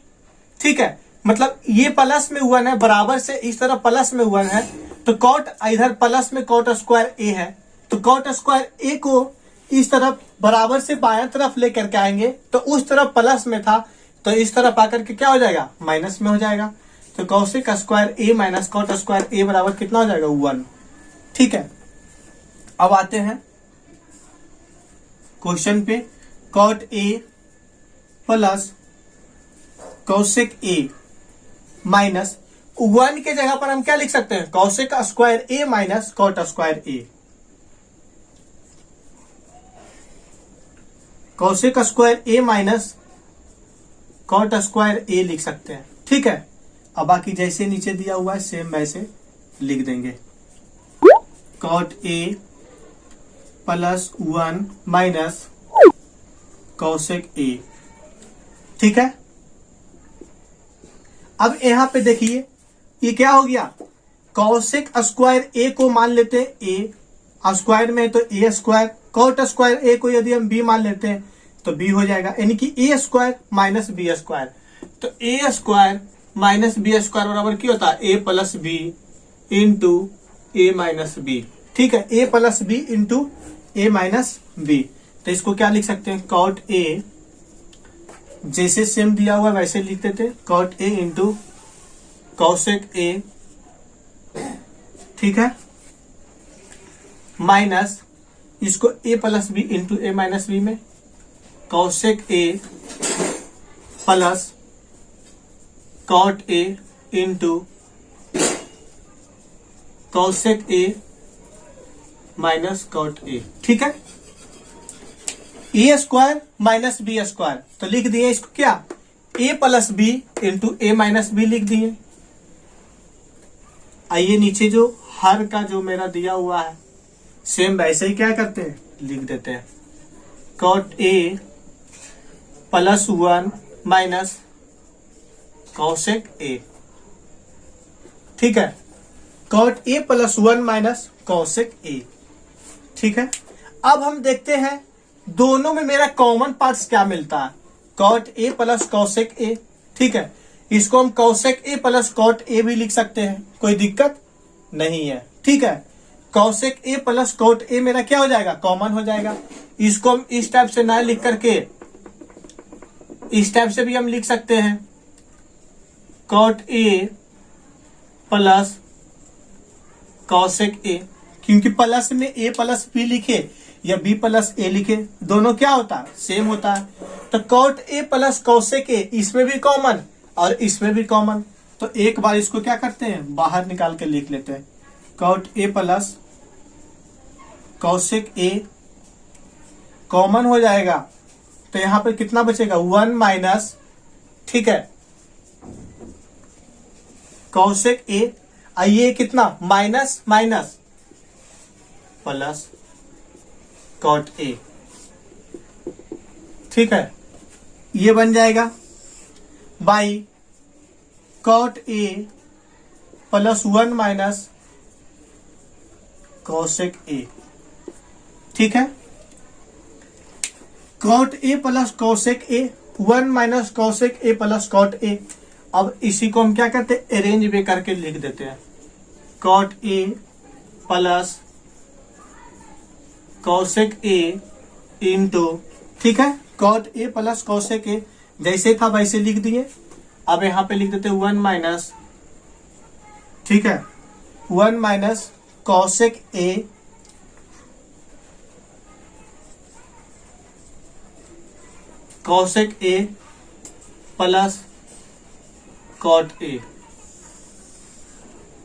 ठीक है, मतलब ये प्लस में 1 है, बराबर से इस तरफ प्लस में 1 है, तो कॉट इधर प्लस में कॉट स्क्वायर ए है, तो कॉट स्क्वायर ए को इस तरफ बराबर से बाएं तरफ लेकर के आएंगे, तो उस तरफ प्लस में था तो इस तरफ आकर के क्या हो जाएगा, माइनस में हो जाएगा। तो Kaushik square A minus cot square A बराबर कितना हो जाएगा, 1। ठीक है, अब आते हैं क्वेश्चन पे। Cot A plus cosec A minus 1 के जगह पर हम क्या लिख सकते हैं, cosec square A minus cot square A. Cosec square A minus cot square A लिख सकते हैं। ठीक है, अब बाकी जैसे नीचे दिया हुआ है सेम वैसे लिख देंगे। Cot A plus 1 minus cosec A. ठीक है, अब यहां पे देखिए ये क्या हो गया, कौशिक स्क्वायर ए को मान लेते हैं ए, स्क्वायर में तो ए स्क्वायर, कॉट स्क्वायर ए को यदि हम बी मान लेते हैं तो बी हो जाएगा, यानी कि ए स्क्वायर माइनस बी स्क्वायर। तो ए स्क्वायर माइनस बी स्क्वायर बराबर क्या होता है, ए plus B into A minus B. ठीक है, ए plus B into A minus B. तो इसको क्या लिख सकते हैं, कॉट ए, जैसे सेम दिया हुआ वैसे लिख देते, cot A into cosec A. ठीक है, माइनस इसको A plus B into A minus B में, cosec A plus cot A into cosec A minus cot A. ठीक है, A square minus B square, तो लिख दिए इसको क्या, A plus B into A minus B लिख दिए। आइए नीचे जो हर का जो मेरा दिया हुआ है सेम वैसे ही क्या करते हैं, लिख देते हैं, cot A plus 1 minus cosec A. ठीक है, cot A plus 1 minus cosec A. ठीक है, अब हम देखते हैं दोनों में मेरा कॉमन पार्ट्स क्या मिलता है, cot A plus cosec A. ठीक है, इसको हम कौशिक ए प्लस कॉट ए भी लिख सकते हैं, कोई दिक्कत नहीं है। ठीक है, कौशिक ए प्लस कॉट ए मेरा क्या हो जाएगा, कॉमन हो जाएगा। इसको हम इस टाइप से ना लिख करके इस टाइप से भी हम लिख सकते हैं, कॉट ए प्लस कौशिक ए, क्योंकि प्लस में ए प्लस बी लिखे या बी प्लस ए लिखे दोनों क्या होता है, सेम होता है। तो कॉट ए प्लस कौशिक ए, इसमें भी कॉमन और इसमें भी कॉमन, तो एक बार इसको क्या करते हैं, बाहर निकाल के लिख लेते हैं, cot A plus cosec A common हो जाएगा, तो यहां पर कितना बचेगा, 1 माइनस, ठीक है, कौशिक ए, आइए कितना, minus minus plus cot A. ठीक है, ये बन जाएगा by cot A plus 1 minus cosec A, ठीक है। Cot A plus cosec A, 1 minus cosec A plus cot A. अब इसी को हम क्या करते हैं, अरेंज भी करके लिख देते हैं, cot A plus cosec A into, ठीक है, cot A plus cosec A, जैसे था वैसे लिख दिए। अब यहां पे लिख देते हैं 1 माइनस, ठीक है, 1 minus cosec A cosec A plus cot A,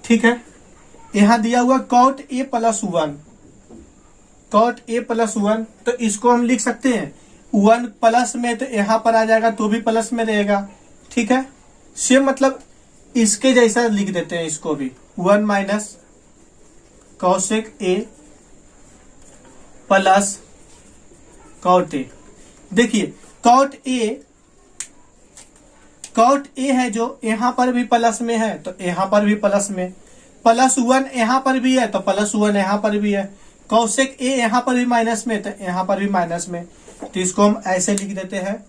ठीक है। यहां दिया हुआ cot A plus 1, cot A plus 1, तो इसको हम लिख सकते हैं 1 प्लस में, तो यहां पर आ जाएगा तो भी प्लस में रहेगा, ठीक है। सेम मतलब इसके जैसा लिख देते हैं इसको भी, 1 minus cosec A plus cot A. देखिए कॉट ए है जो यहां पर भी प्लस में है, तो यहां पर भी प्लस में, प्लस 1 यहां पर भी है तो प्लस 1 यहां पर भी है। कॉसेक ए यहां पर भी माइनस में, तो यहां पर भी माइनस में, तो इसको हम ऐसे लिख देते हैं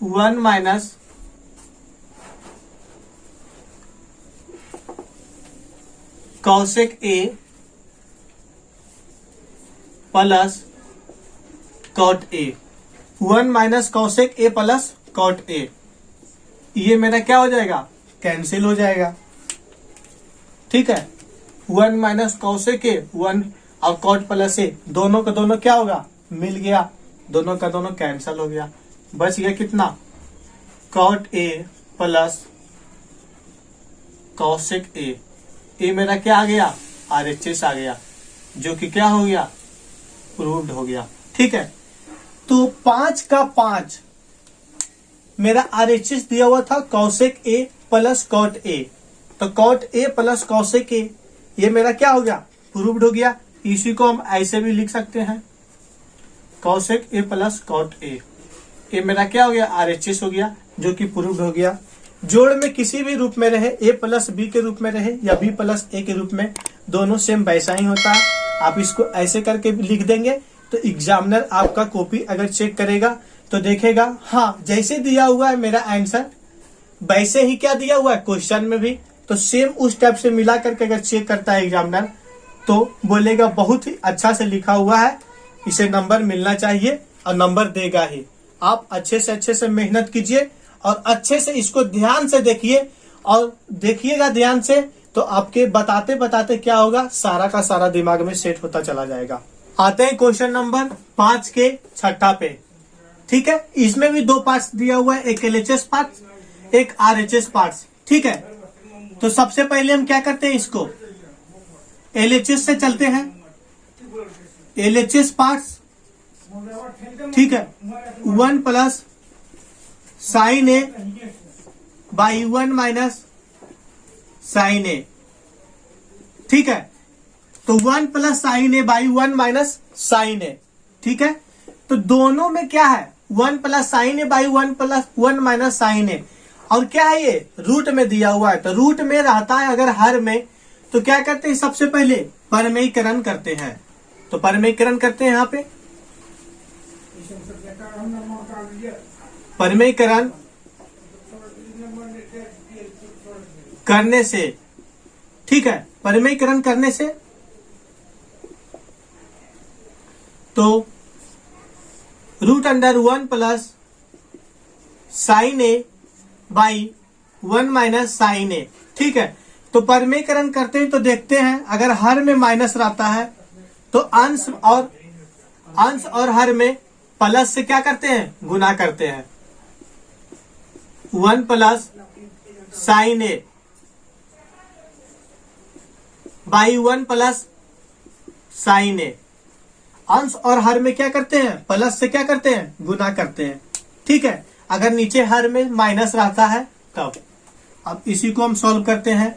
1 minus cosec A plus cot A, 1 minus cosec A plus cot A. ये मेरा क्या हो जाएगा, कैंसिल हो जाएगा, ठीक है। 1 माइनस कॉसेक ए, 1 और कॉट प्लस ए, दोनों का दोनों क्या होगा, मिल गया, दोनों का दोनों कैंसिल हो गया। बच गया कितना, cot A plus cosec A. ये मेरा क्या आ गया, RHS आ गया, जो कि क्या हो गया, प्रूव्ड हो गया, ठीक है। तो 5 का 5 मेरा RHS दिया हुआ था cosec A plus cot A, तो cot A plus cosec A, ये मेरा क्या हो गया, प्रूव्ड हो गया। इसी को हम ऐसे भी लिख सकते हैं, cosec A plus cot A, ये मेरा क्या हो गया, RHS हो गया, जो कि प्रूव्ड हो गया। जोड़ में किसी भी रूप में रहे, a प्लस बी के रूप में रहे या b प्लस ए के रूप में, दोनों सेम वैसा ही होता है। आप इसको ऐसे करके लिख देंगे तो एग्जामिनर आपका कॉपी अगर चेक करेगा तो देखेगा हाँ जैसे दिया हुआ है मेरा आंसर वैसे ही क्या दिया हुआ है क्वेश्चन में भी, तो सेम उस टाइप से मिला करके अगर चेक करता है एग्जामिनर तो बोलेगा बहुत ही अच्छा से लिखा हुआ है, इसे नंबर मिलना चाहिए और नंबर देगा ही। आप अच्छे से मेहनत कीजिए और अच्छे से इसको ध्यान से देखिए, और देखिएगा ध्यान से तो आपके बताते बताते क्या होगा, सारा का सारा दिमाग में सेट होता चला जाएगा। आते हैं क्वेश्चन नंबर 5 के छठा पे, ठीक है। इसमें भी 2 पार्ट्स दिया हुआ है, एक LHS पार्ट एक RHS पार्ट, ठीक है। तो सबसे पहले हम क्या करते हैं, इसको LHS से चलते हैं, LHS पार्ट्स, ठीक है। 1 plus sine A by 1 minus sine A, ठीक है। तो 1 plus sine A by 1 minus sine A, ठीक है। तो दोनों में क्या है, 1 plus sine A by 1 plus 1 minus sine A, और क्या है ये रूट में दिया हुआ है, तो रूट में रहता है अगर हर में, तो क्या करते हैं सबसे पहले परमेयीकरण करते हैं। तो परमेयीकरण करते हैं यहाँ पे, परमेयीकरण करने से, ठीक है, परमेयीकरण करने से तो root under 1 plus sine A by 1 minus sine A, ठीक है। तो परमेयीकरण करते हैं तो देखते हैं अगर हर में माइनस रहता है तो अंश और हर में प्लस से क्या करते हैं, गुना करते हैं। 1 plus sine A by 1 plus sine A, अंश और हर में क्या करते हैं, प्लस से क्या करते हैं, गुना करते हैं, ठीक है। अगर नीचे हर में माइनस रहता है तब। अब इसी को हम सॉल्व करते हैं,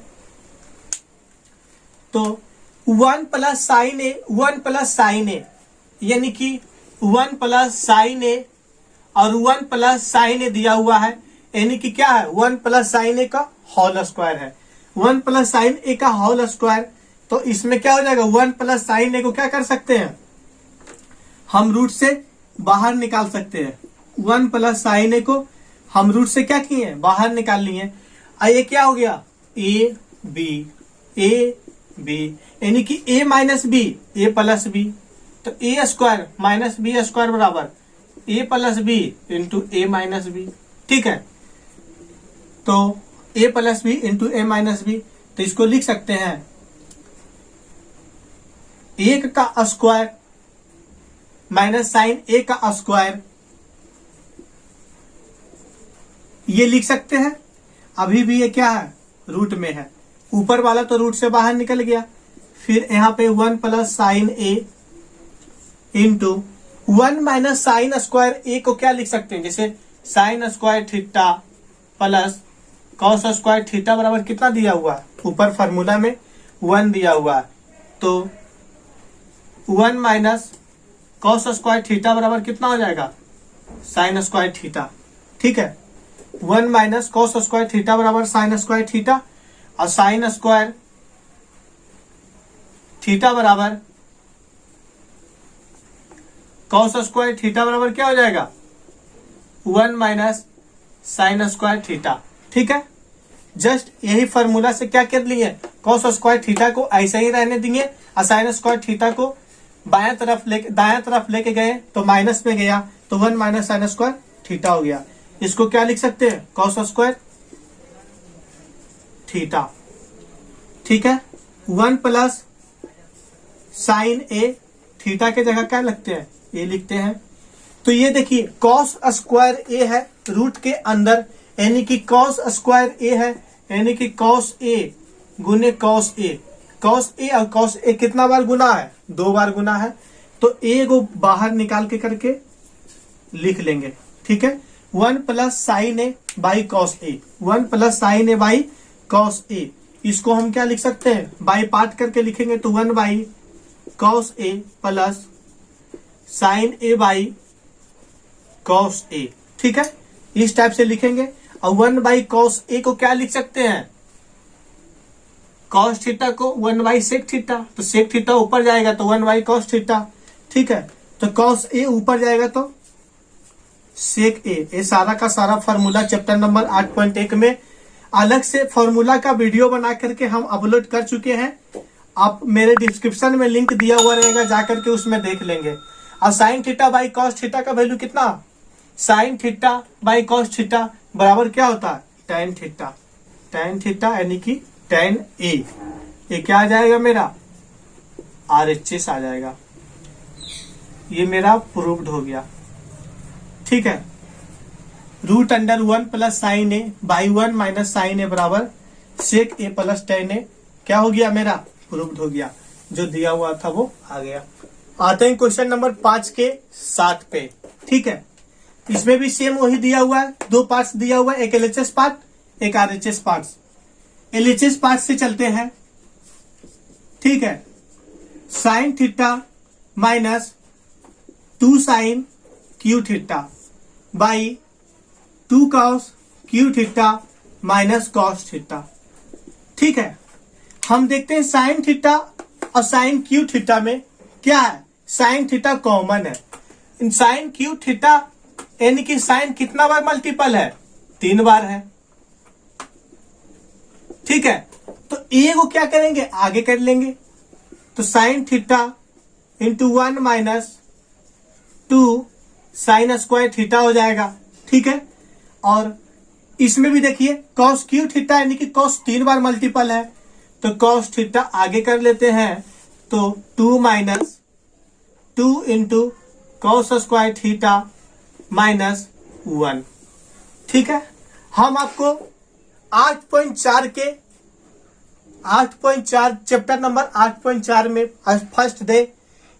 तो 1 प्लस साइन ए, 1 प्लस साइन ए, यानी कि 1 प्लस साइन ए और 1 प्लस साइन ए दिया हुआ है, यानी कि क्या है, 1 प्लस साइन ए का होल स्क्वायर है, 1 प्लस साइन ए का होल स्क्वायर। तो इसमें क्या हो जाएगा, 1 प्लस साइन ए को क्या कर सकते हैं, हम रूट से बाहर निकाल सकते हैं। 1 प्लस साइन ए को हम रूट से क्या किए, बाहर निकाल लिए। ये क्या हो गया, ए बी यानी कि ए माइनस बी ए प्लस बी, तो ए स्क्वायर माइनस बी स्क्वायर बराबर ए plus B into A minus B. ठीक है, तो ए plus B into A minus B, तो इसको लिख सकते हैं 1 का स्क्वायर माइनस साइन ए का स्क्वायर, ये लिख सकते हैं। अभी भी ये क्या है, रूट में है, ऊपर वाला तो रूट से बाहर निकल गया। फिर यहाँ पे 1 plus sine A into 1 minus sine square ए को क्या लिख सकते हैं, जैसे sign square theta plus cos square theta बराबर कितना दिया हुआ है, ऊपर फार्मूला में 1 दिया हुआ है, तो 1 माइनस कॉस स्क्वायर थीटा बराबर कितना हो जाएगा, साइन स्क्वायर थीटा। ठीक है, 1 माइनस कॉस स्क्वायर थीटा बराबर साइन स्क्वायर थीटा, और साइन स्क्वायर थीटा बराबर कॉस स्क्वायर थीटा बराबर क्या हो जाएगा, 1 माइनस साइन स्क्वायर थीटा। ठीक है, जस्ट यही फॉर्मूला से क्या कर लिए, कॉस स्क्वायर थीटा को ऐसे ही रहने दिए और साइन स्क्वायर थीटा को दाएं तरफ लेके गए तो माइनस में गया, तो 1 माइनस साइन स्क्वायर थीटा हो गया। इसको क्या लिख सकते हैं, कॉस स्क्वायर थीटा। ठीक है, 1 प्लस साइन ए थीटा के जगह क्या लिखते हैं, ये लिखते हैं। तो ये देखिए कॉस स्क्वायर ए है रूट के अंदर, यानी कि कॉस स्क्वायर ए है, यानी कि कॉस ए गुने कॉस ए, कॉस ए और कॉस ए कितना बार गुना है, 2 बार गुना है, तो ए को बाहर निकाल के करके लिख लेंगे। ठीक है, 1 plus sine A by cos A, 1 plus sine A by cos A, इसको हम क्या लिख सकते हैं, बाई पार्ट करके लिखेंगे, तो 1 by cos A plus sine A by cos A. ठीक है, इस टाइप से लिखेंगे। और 1 बाई कॉस ए को क्या लिख सकते हैं, कॉस थीटा को 1 बाई सेक थीटा, तो सेक थीटा ऊपर जाएगा तो 1 बाई कॉस थीटा। ठीक है, तो कॉस ए ऊपर जाएगा तो सेक ए। ये सारा का सारा फॉर्मूला चैप्टर नंबर 8.1 में अलग से फॉर्मूला का वीडियो बना करके हम अपलोड कर चुके हैं। आप मेरे डिस्क्रिप्शन में लिंक दिया हुआ रहेगा, जाकर के उसमें देख लेंगे। और sine theta by cos theta का वैल्यू कितना, sign theta by cos theta बराबर क्या होता है, tan थीटा, tan थीटा यानी कि tan ए। ये क्या आ जाएगा मेरा, RHS आ जाएगा। ये मेरा प्रूव्ड हो गया। ठीक है, root under 1 plus sine A by 1 minus sine A बराबर सेक ए प्लस tan ए क्या हो गया, मेरा प्रूव्ड हो गया। जो दिया हुआ था वो आ गया। आते हैं क्वेश्चन नंबर 5 के 7 पे। ठीक है, इसमें भी सेम वही दिया हुआ है, 2 पार्ट्स दिया हुआ है, एक LHS पार्ट, एक RHS पार्ट। LHS पार्ट से चलते हैं। ठीक है, sine theta minus 2 sine cube theta by 2 cos cube theta minus cos theta. ठीक है, हम देखते हैं साइन थीटा और साइन क्यू थीटा में क्या है, साइन थीटा कॉमन है। साइन क्यू थीटा यानी कि साइन कितना बार मल्टीपल है, 3 बार है। ठीक है, तो ए को क्या करेंगे, आगे कर लेंगे, तो sine theta into 1 minus 2 sign square theta हो जाएगा। ठीक है, और इसमें भी देखिए कॉस क्यू थीटा यानी कि कॉस 3 बार मल्टीपल है, तो कॉस थीटा आगे कर लेते हैं, तो 2 minus 2 into cos square theta minus 1। ठीक है, हम आपको 8.4 के 8.4 चैप्टर नंबर 8.4 में फर्स्ट डे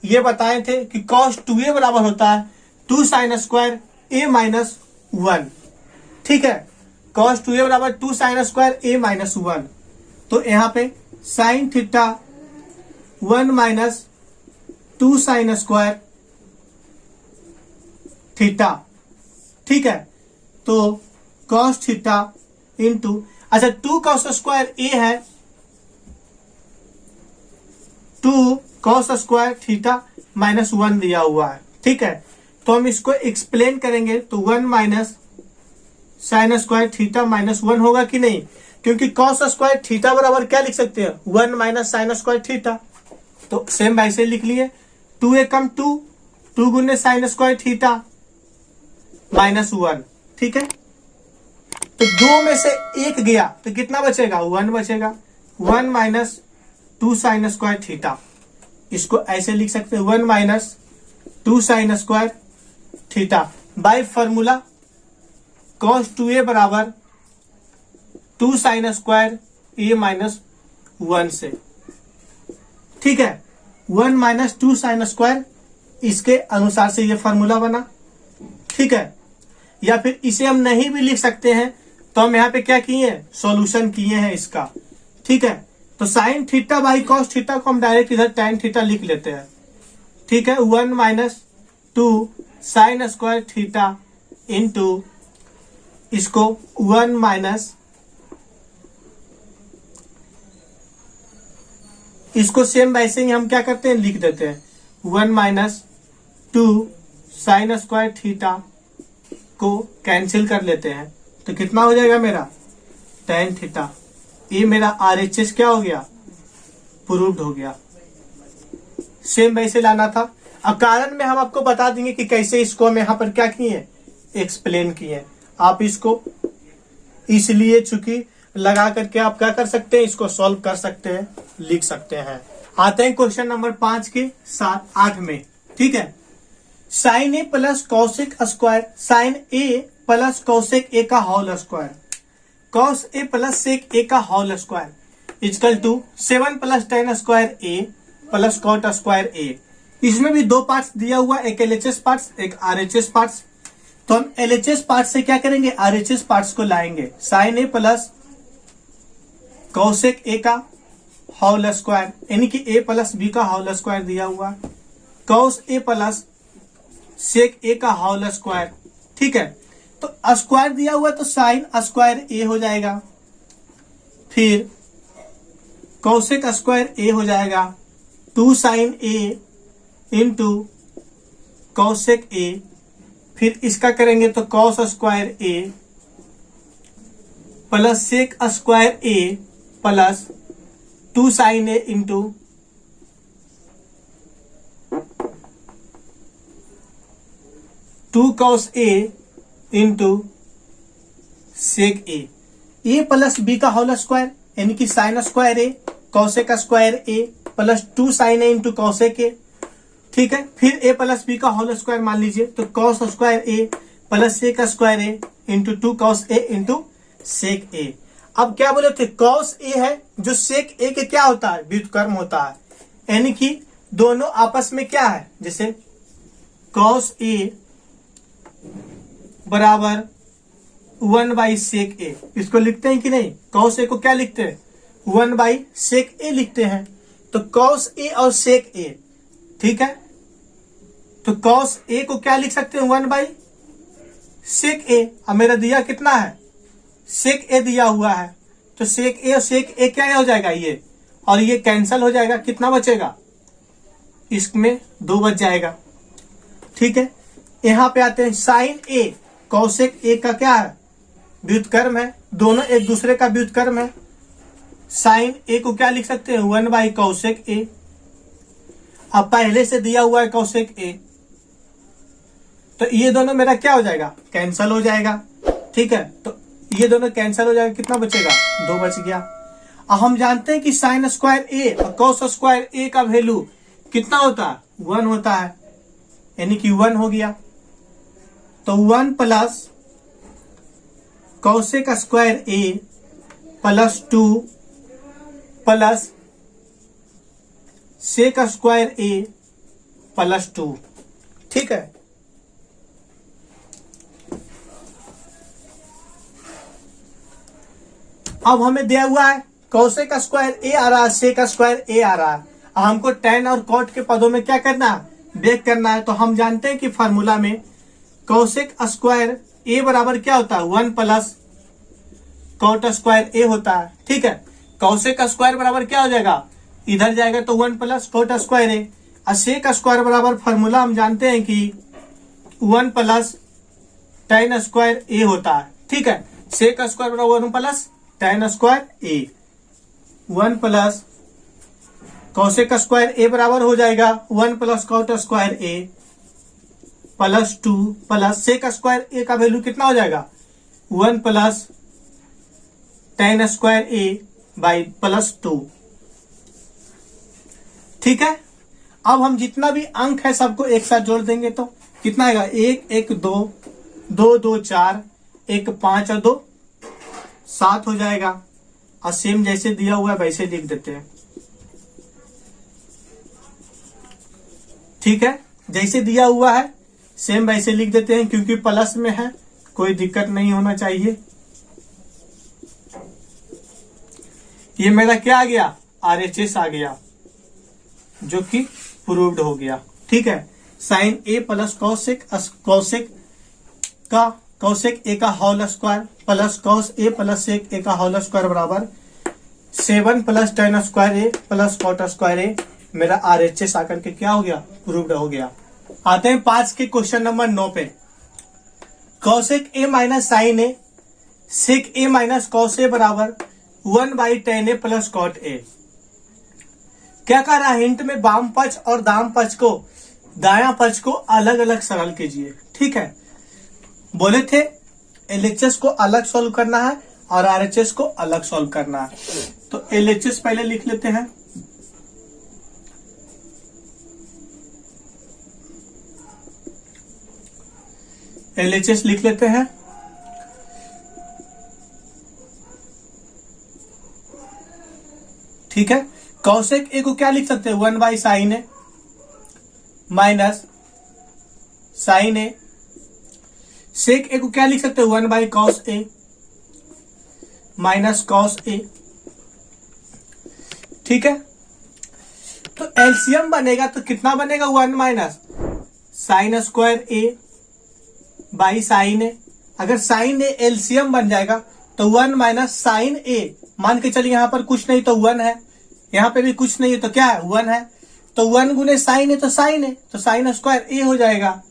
ये बताए थे कि cos 2a बराबर होता है 2 साइन स्क्वायर a माइनस 1। ठीक है, cos 2a बराबर 2 साइन स्क्वायर a माइनस 1, तो यहाँ पे sign theta 1 minus 2 sign square theta. ठीक है, तो cos थीटा इंटू, अच्छा 2 cos स्क्वायर a है, 2 कॉस स्क्वायर थीटा -1 दिया हुआ है। ठीक है, तो हम इसको एक्सप्लेन करेंगे तो 1 माइनस साइन स्क्वायर थीटा -1 होगा कि नहीं, क्योंकि कॉस स्क्वायर थीटा बराबर क्या लिख सकते हैं 1 माइनस साइन स्क्वायर थीटा। तो सेम वैसे लिख लिए 2 एकम 2 गुने साइन स्क्वायर थीटा -1। ठीक है, तो 2 में से 1 गया तो कितना बचेगा 1 बचेगा। 1 माइनस 2 साइन स्क्वायर थीटा, इसको ऐसे लिख सकते हैं 1 minus 2 sign square theta by formula cos 2a बराबर 2 साइन स्क्वायर a माइनस 1 से। ठीक है, 1 माइनस 2 साइन स्क्वायर, इसके अनुसार से ये फॉर्मूला बना। ठीक है, या फिर इसे हम नहीं भी लिख सकते हैं तो हम यहाँ पे क्या किए हैं सॉल्यूशन किए हैं इसका। ठीक है, तो sine theta by cos theta को हम डायरेक्ट इधर tan थीटा लिख लेते हैं। ठीक है, 1 minus 2 sign square theta into इसको 1 माइनस, इसको सेम वैसे ही हम क्या करते हैं लिख देते हैं 1 माइनस 2 साइन स्क्वायर थीटा को कैंसिल कर लेते हैं तो कितना हो जाएगा मेरा tan थीटा। ये मेरा RHS क्या हो गया प्रूव्ड हो गया। सेम वैसे लाना था। अब कारण में हम आपको बता देंगे कि कैसे इसको हम यहाँ पर क्या किए एक्सप्लेन किए। आप इसको इसलिए चूंकि लगा करके आप क्या कर सकते हैं इसको सॉल्व कर सकते हैं, लिख सकते हैं। आते हैं क्वेश्चन नंबर 5 के 8 में। ठीक है, sine A plus cosec square, sine A plus cosec A का whole square, cos A plus sec A का whole square equal to 7 plus tan square A plus cot square A. इसमें भी 2 parts दिया हुआ, एक LHS पार्ट्स एक RHS parts. तो हम LHS पार्ट से क्या करेंगे RHS पार्ट्स को लाएंगे। Sign A plus cosec A का होल स्क्वायर यानी कि a प्लस बी का होल स्क्वायर दिया हुआ, cos A plus sec A का होल स्क्वायर। ठीक है, तो स्क्वायर दिया हुआ तो साइन स्क्वायर ए हो जाएगा, फिर कौशिक स्क्वायर ए हो जाएगा 2 साइन ए इंटू कौशिक ए, फिर इसका करेंगे तो cos square A plus sec square A plus 2 sine A into 2 cos A into sec A plus B का होल स्क्वायर यानी कि sine square A cosec square A plus 2 sine A into cosec A. ठीक है, फिर a plus B का whole square मान लीजिए तो cos square A plus sec square A into 2 cos A into sec ए। अब क्या बोले थे कॉस ए है जो सेक ए के क्या होता है व्युत्क्रम होता है, यानी कि दोनों आपस में क्या है, जैसे कॉस ए बराबर 1 बाई सेक ए, इसको लिखते हैं कि नहीं, कॉस ए को क्या लिखते हैं 1 बाई सेक ए लिखते हैं। तो कॉस ए और सेक ए, ठीक है, तो कॉस ए को क्या लिख सकते हैं 1 बाई सेक ए। अब मेरा दिया कितना है सेक ए दिया हुआ है, तो सेक ए और सेक ए क्या हो जाएगा ये, और ये कैंसल हो जाएगा, कितना बचेगा इसमें 2 बच जाएगा। ठीक है, यहां पे आते हैं साइन ए कौशिक ए का क्या है व्युत्क्रम है, दोनों एक दूसरे का व्युत्क्रम है। साइन ए को क्या लिख सकते हैं 1 बाई कौशिक ए। अब पहले से दिया हुआ है कौशिक ए, तो ये दोनों मेरा क्या हो जाएगा कैंसल हो जाएगा। ठीक है, तो ये दोनों कैंसल हो जाएगा, कितना बचेगा 2 बच गया। अब हम जानते हैं कि साइन स्क्वायर ए और कॉस स्क्वायर ए का वैल्यू कितना होता है 1 होता है, यानी कि 1 हो गया। तो 1 plus cosec square A plus 2 plus sec square A plus 2। ठीक है, अब हमें दिया हुआ है कौशिक स्क्वायर ए आ रहा है, सेक स्क्वायर ए आ रहा है। अब हमको tan और cot के पदों में क्या करना है ब्रेक करना है। तो हम जानते हैं कि फार्मूला में कौशिक स्क्वायर ए बराबर क्या होता है 1 प्लस कॉट स्क्वायर ए होता है। ठीक है, कौशिक स्क्वायर बराबर क्या हो जाएगा इधर जाएगा तो 1 प्लस कोट स्क्वायर ए। और सेक स्क्वायर बराबर फॉर्मूला हम जानते हैं कि 1 प्लस tan स्क्वायर ए होता है। ठीक है, सेक स्क्वायर बराबर 1 plus tan square A. 1 plus कौसेक square A बराबर हो जाएगा 1 plus cot square A plus 2 plus sec square A का वैल्यू कितना हो जाएगा 1 plus tan square A by plus 2। ठीक है, अब हम जितना भी अंक है सबको एक साथ जोड़ देंगे तो कितना आएगा 1 1 2 2 2 4 1 5 और 2 7 हो जाएगा। और सेम जैसे दिया हुआ है वैसे लिख देते हैं। ठीक है, जैसे दिया हुआ है सेम वैसे लिख देते हैं, क्योंकि प्लस में है कोई दिक्कत नहीं होना चाहिए। ये मेरा क्या आ गया RHS आ गया, जो कि प्रूव्ड हो गया। ठीक है, साइन ए प्लस कौसेक ए का whole square plus cos A plus sec A का होल स्क्वायर बराबर 7 plus tan square A plus cot square ए। मेरा RHS आकर के क्या हो गया प्रूव्ड हो गया। आते हैं 5 के क्वेश्चन नंबर 9 पे। Cosec A minus sine A sec A minus cos A बराबर 1 by tan A plus cot A. क्या कह रहा है, हिंट में वाम पक्ष और दाम पक्ष को दायां पक्ष को अलग अलग सरल कीजिए। ठीक है, बोले थे LHS को अलग सॉल्व करना है और RHS को अलग सॉल्व करना है। तो LHS पहले लिख लेते हैं। LHS लिख लेते हैं। ठीक है, कौसेक ए को क्या लिख सकते हैं 1 by sine A minus sine A. Sec A को क्या लिख सकते हैं 1 by cos A minus cos A. ठीक है, तो एलसीएम बनेगा तो कितना बनेगा 1 minus sine square A by sine A. अगर साइन ए एलसीएम बन जाएगा तो 1 माइनस साइन ए, मान के चलिए यहां पर कुछ नहीं तो 1 है, यहां पे भी कुछ नहीं है तो क्या है 1 है, तो 1 गुने साइन है तो साइन है, तो साइन स्क्वायर ए हो जाएगा।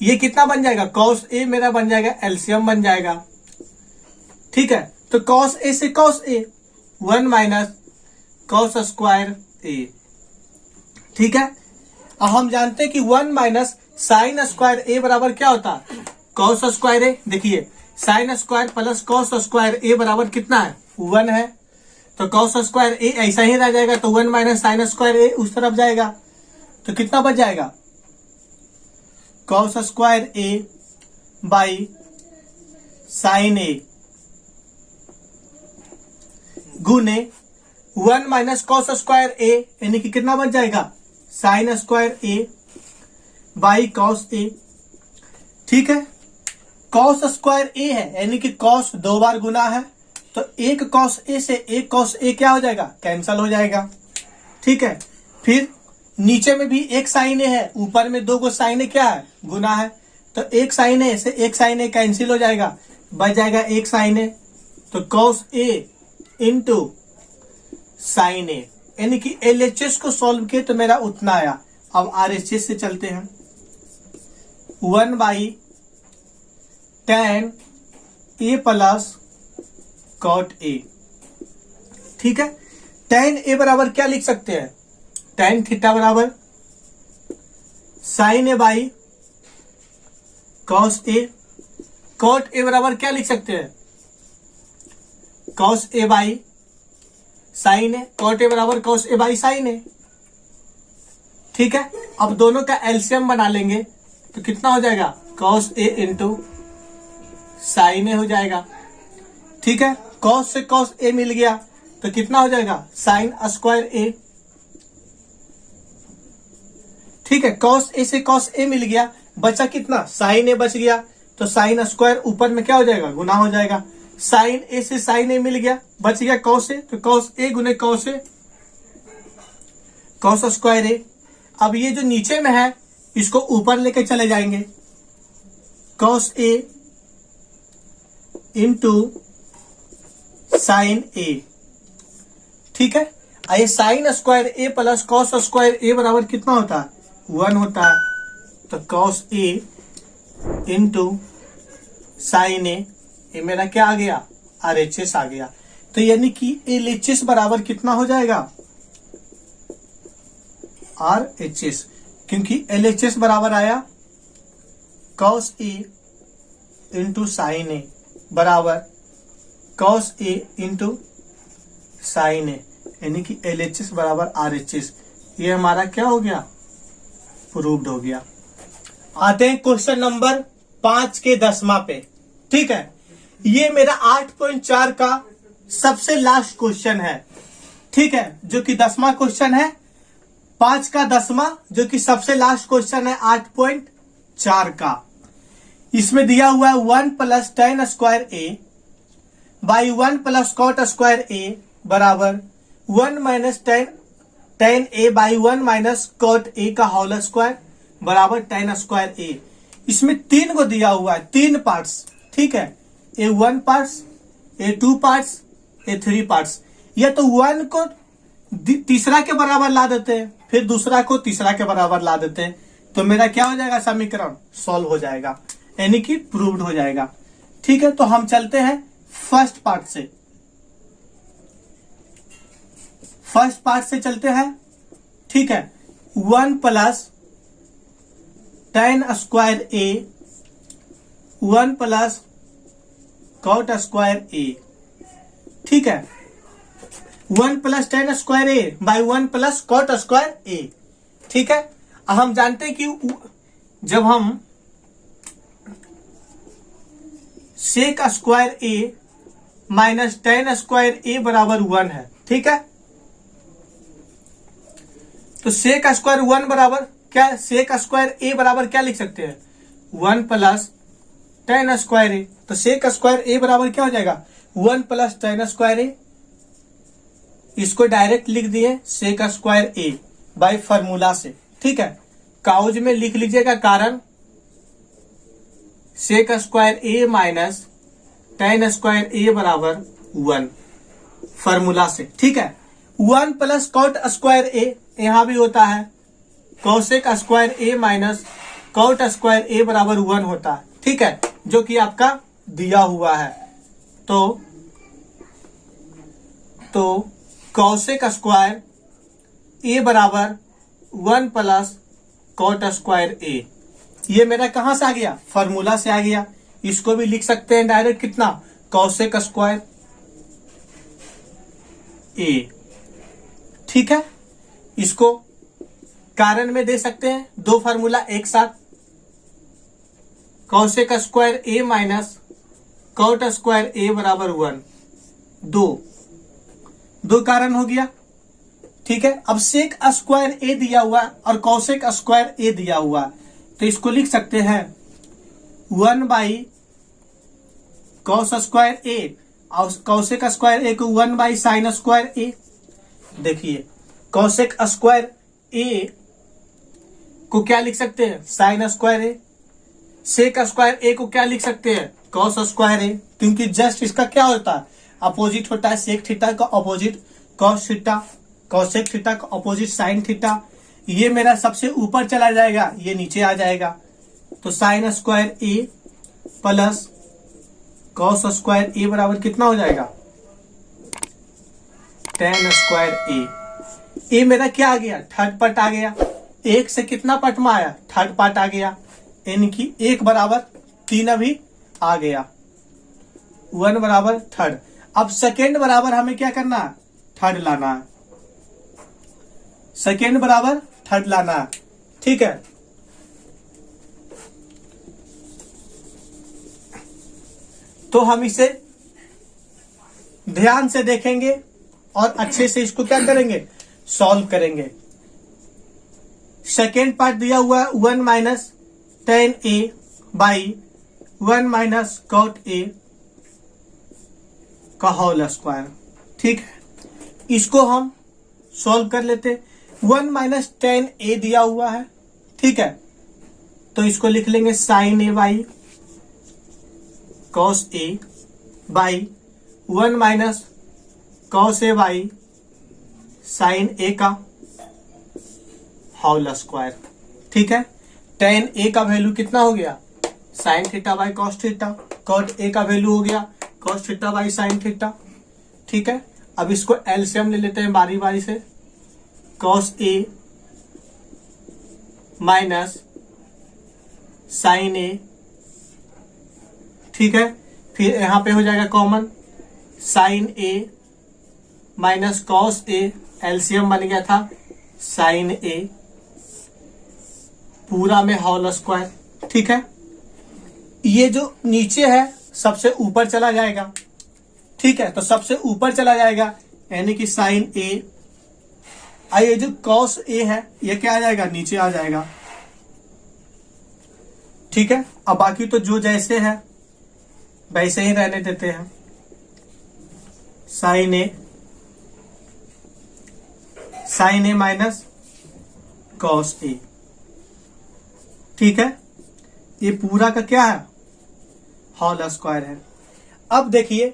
ये कितना बन जाएगा कॉस ए मेरा बन जाएगा एलसीएम बन जाएगा। ठीक है, तो कॉस ए से cos A 1 minus cos square A. ठीक है, अब हम जानते हैं कि 1 माइनस साइन स्क्वायर ए बराबर क्या होता है कॉस स्क्वायर ए। देखिए sine square plus cos square A बराबर कितना है 1 है, तो कॉस स्क्वायर ए ऐसा ही रह जाएगा, तो 1 माइनस साइन स्क्वायर ए उस तरफ जाएगा, तो कितना बच जाएगा cos square A by sine A गुने 1 माइनस कॉस स्क्वायर ए, यानी कि कितना बच जाएगा sine square A by cos A. ठीक है, कॉस स्क्वायर ए है यानी कि कॉस 2 बार गुना है, तो एक कॉस ए से एक कॉस ए क्या हो जाएगा कैंसल हो जाएगा। ठीक है, फिर नीचे में भी एक साइन ए है, ऊपर में 2 को साइन ए क्या है गुना है, तो एक साइन ए से एक साइन ए कैंसिल हो जाएगा, बच जाएगा एक साइन ए, तो कॉस ए इंटू साइन ए, यानी कि LHS को सॉल्व किए तो मेरा उतना आया। अब RHS से चलते हैं। 1 by tan A plus cot A. ठीक है, tan ए बराबर क्या लिख सकते हैं tan थीटा बराबर sine A by cos A. Cot A बराबर क्या लिख सकते हैं cos A by sine A. Cot A बराबर cos A by sine A. ठीक है, अब दोनों का एलसीएम बना लेंगे तो कितना हो जाएगा कॉस ए इंटू साइन ए हो जाएगा। ठीक है, कॉस से कॉस ए मिल गया तो कितना हो जाएगा साइन स्क्वायर ए। ठीक है, कॉस ए से कॉस ए मिल गया, बचा कितना साइन ए बच गया, तो साइन स्क्वायर ऊपर में क्या हो जाएगा गुना हो जाएगा। साइन ए से साइन ए मिल गया, बच गया कॉस ए, तो कॉस ए गुने कॉस ए कॉस स्क्वायर ए। अब ये जो नीचे में है इसको ऊपर लेके चले जाएंगे, cos A into sine A. ठीक है, ये sign square A plus cos square A बराबर कितना होता है? 1 होता है। तो cos A into sine A, ये मेरा क्या आ गया? RHS आ गया। तो यानी कि LHS बराबर कितना हो जाएगा? RHS, क्योंकि LHS बराबर आया cos A into sine A बराबर कॉस ए इंटू साइन ए, यानी कि LHS बराबर RHS। ये हमारा क्या हो गया? प्रूव्ड हो गया। आते हैं क्वेश्चन नंबर 5 के 10वां पे। ठीक है, ये मेरा 8.4 का सबसे लास्ट क्वेश्चन है। ठीक है, जो कि 10वां क्वेश्चन है, 5 का 10वां, जो कि सबसे लास्ट क्वेश्चन है 8.4 का। इसमें दिया हुआ है 1 plus tan square A by 1 plus cot square A बराबर 1 minus tan A by 1 minus cot A का होल स्क्वायर बराबर tan स्क्वायर ए। इसमें 3 को दिया हुआ है, 3 पार्ट्स। ठीक है, A1 parts, A2 parts, A3 parts. या तो 1 को तीसरा के बराबर ला देते हैं, फिर दूसरा को तीसरा के बराबर ला देते हैं, तो मेरा क्या हो जाएगा? समीकरण सॉल्व हो जाएगा, यानी कि प्रूव्ड हो जाएगा। ठीक है, तो हम चलते हैं फर्स्ट पार्ट से। फर्स्ट पार्ट से चलते हैं। ठीक है, 1 plus tan square A 1 plus cot square A. ठीक है, 1 plus tan square A by 1 plus cot square A. ठीक है, हम जानते हैं कि जब हम sec square A minus tan square A बराबर 1 है। ठीक है, तो सेक स्क्वायर 1 बराबर क्या? सेक स्क्वायर ए बराबर क्या लिख सकते हैं? 1 प्लस tan स्क्वायर ए। तो सेक स्क्वायर ए बराबर क्या हो जाएगा? 1 प्लस tan स्क्वायर ए। इसको डायरेक्ट लिख दिए sec square A by formula से। ठीक है, काउज में लिख लीजिएगा कारण sec square A minus tan square A बराबर 1 फार्मूला से। ठीक है, 1 प्लस कॉट स्क्वायर ए यहां भी होता है, cosec square A minus cot square A बराबर 1 होता है। ठीक है, जो कि आपका दिया हुआ है। तो कॉसेक स्क्वायर ए बराबर 1 प्लस कॉट स्क्वायर ए, ये मेरा कहां से आ गया? फार्मूला से आ गया। इसको भी लिख सकते हैं डायरेक्ट कितना? Cosec square A. ठीक है, इसको कारण में दे सकते हैं, 2 फार्मूला एक साथ, cosec square A minus cot square A बराबर 1, 2 कारण हो गया। ठीक है, अब सेक स्क्वायर ए दिया हुआ और कॉसेक स्क्वायर ए दिया हुआ, तो इसको लिख सकते हैं 1 बाई कॉस स्क्वायर ए और कॉसेक स्क्वायर ए को 1 बाई साइन स्क्वायर ए। देखिए, कॉसेक स्क्वायर ए को क्या लिख सकते हैं? साइन स्क्वायर ए। सेक स्क्वायर ए को क्या लिख सकते हैं? कॉस स्क्वायर ए, क्योंकि जस्ट इसका क्या होता है? अपोजिट होता है। सेक थीटा का opposite cos theta, cosec theta का अपोजिट साइन थीटा। ये मेरा सबसे ऊपर चला जाएगा, ये नीचे आ जाएगा। तो sign square A plus cos square A बराबर कितना हो जाएगा? tan स्क्वायर ए। ए मेरा क्या आ गया? थर्ड पार्ट आ गया। 1 से कितना पार्ट में आया? थर्ड पार्ट आ गया, यानी कि 1 बराबर 3 अभी आ गया, 1 बराबर थर्ड। अब सेकेंड बराबर हमें क्या करना है? थर्ड लाना है। सेकेंड बराबर थर्ड लाना है। ठीक है, तो हम इसे ध्यान से देखेंगे और अच्छे से इसको क्या करेंगे? सॉल्व करेंगे। सेकेंड पार्ट दिया हुआ है 1 minus tan A by 1 minus cot A का होल स्क्वायर। ठीक है, इसको हम सॉल्व कर लेते। 1 माइनस tan ए दिया हुआ है। ठीक है, तो इसको लिख लेंगे sine A by cos A by 1 minus cos A by sine A का होल स्क्वायर। ठीक है, टेन ए का वैल्यू कितना हो गया, sine theta by cos theta. Cot A का वैल्यू हो गया cos theta by sine theta. ठीक है, अब इसको एलसीएम ले लेते हैं बारी बारी से। Cos A minus sine A. ठीक है, फिर यहां पे हो जाएगा common sign A minus cos A, LCM बन गया था साइन ए पूरा में होल स्क्वायर। ठीक है, ये जो नीचे है सबसे ऊपर चला जाएगा। ठीक है, तो सबसे ऊपर चला जाएगा यानी कि साइन ए। ये जो कॉस ए है ये क्या आ जाएगा, नीचे आ जाएगा। ठीक है, अब बाकी तो जो जैसे है वैसे ही रहने देते हैं। Sign A minus cos A. ठीक है, ये पूरा का क्या है, होल स्क्वायर है। अब देखिए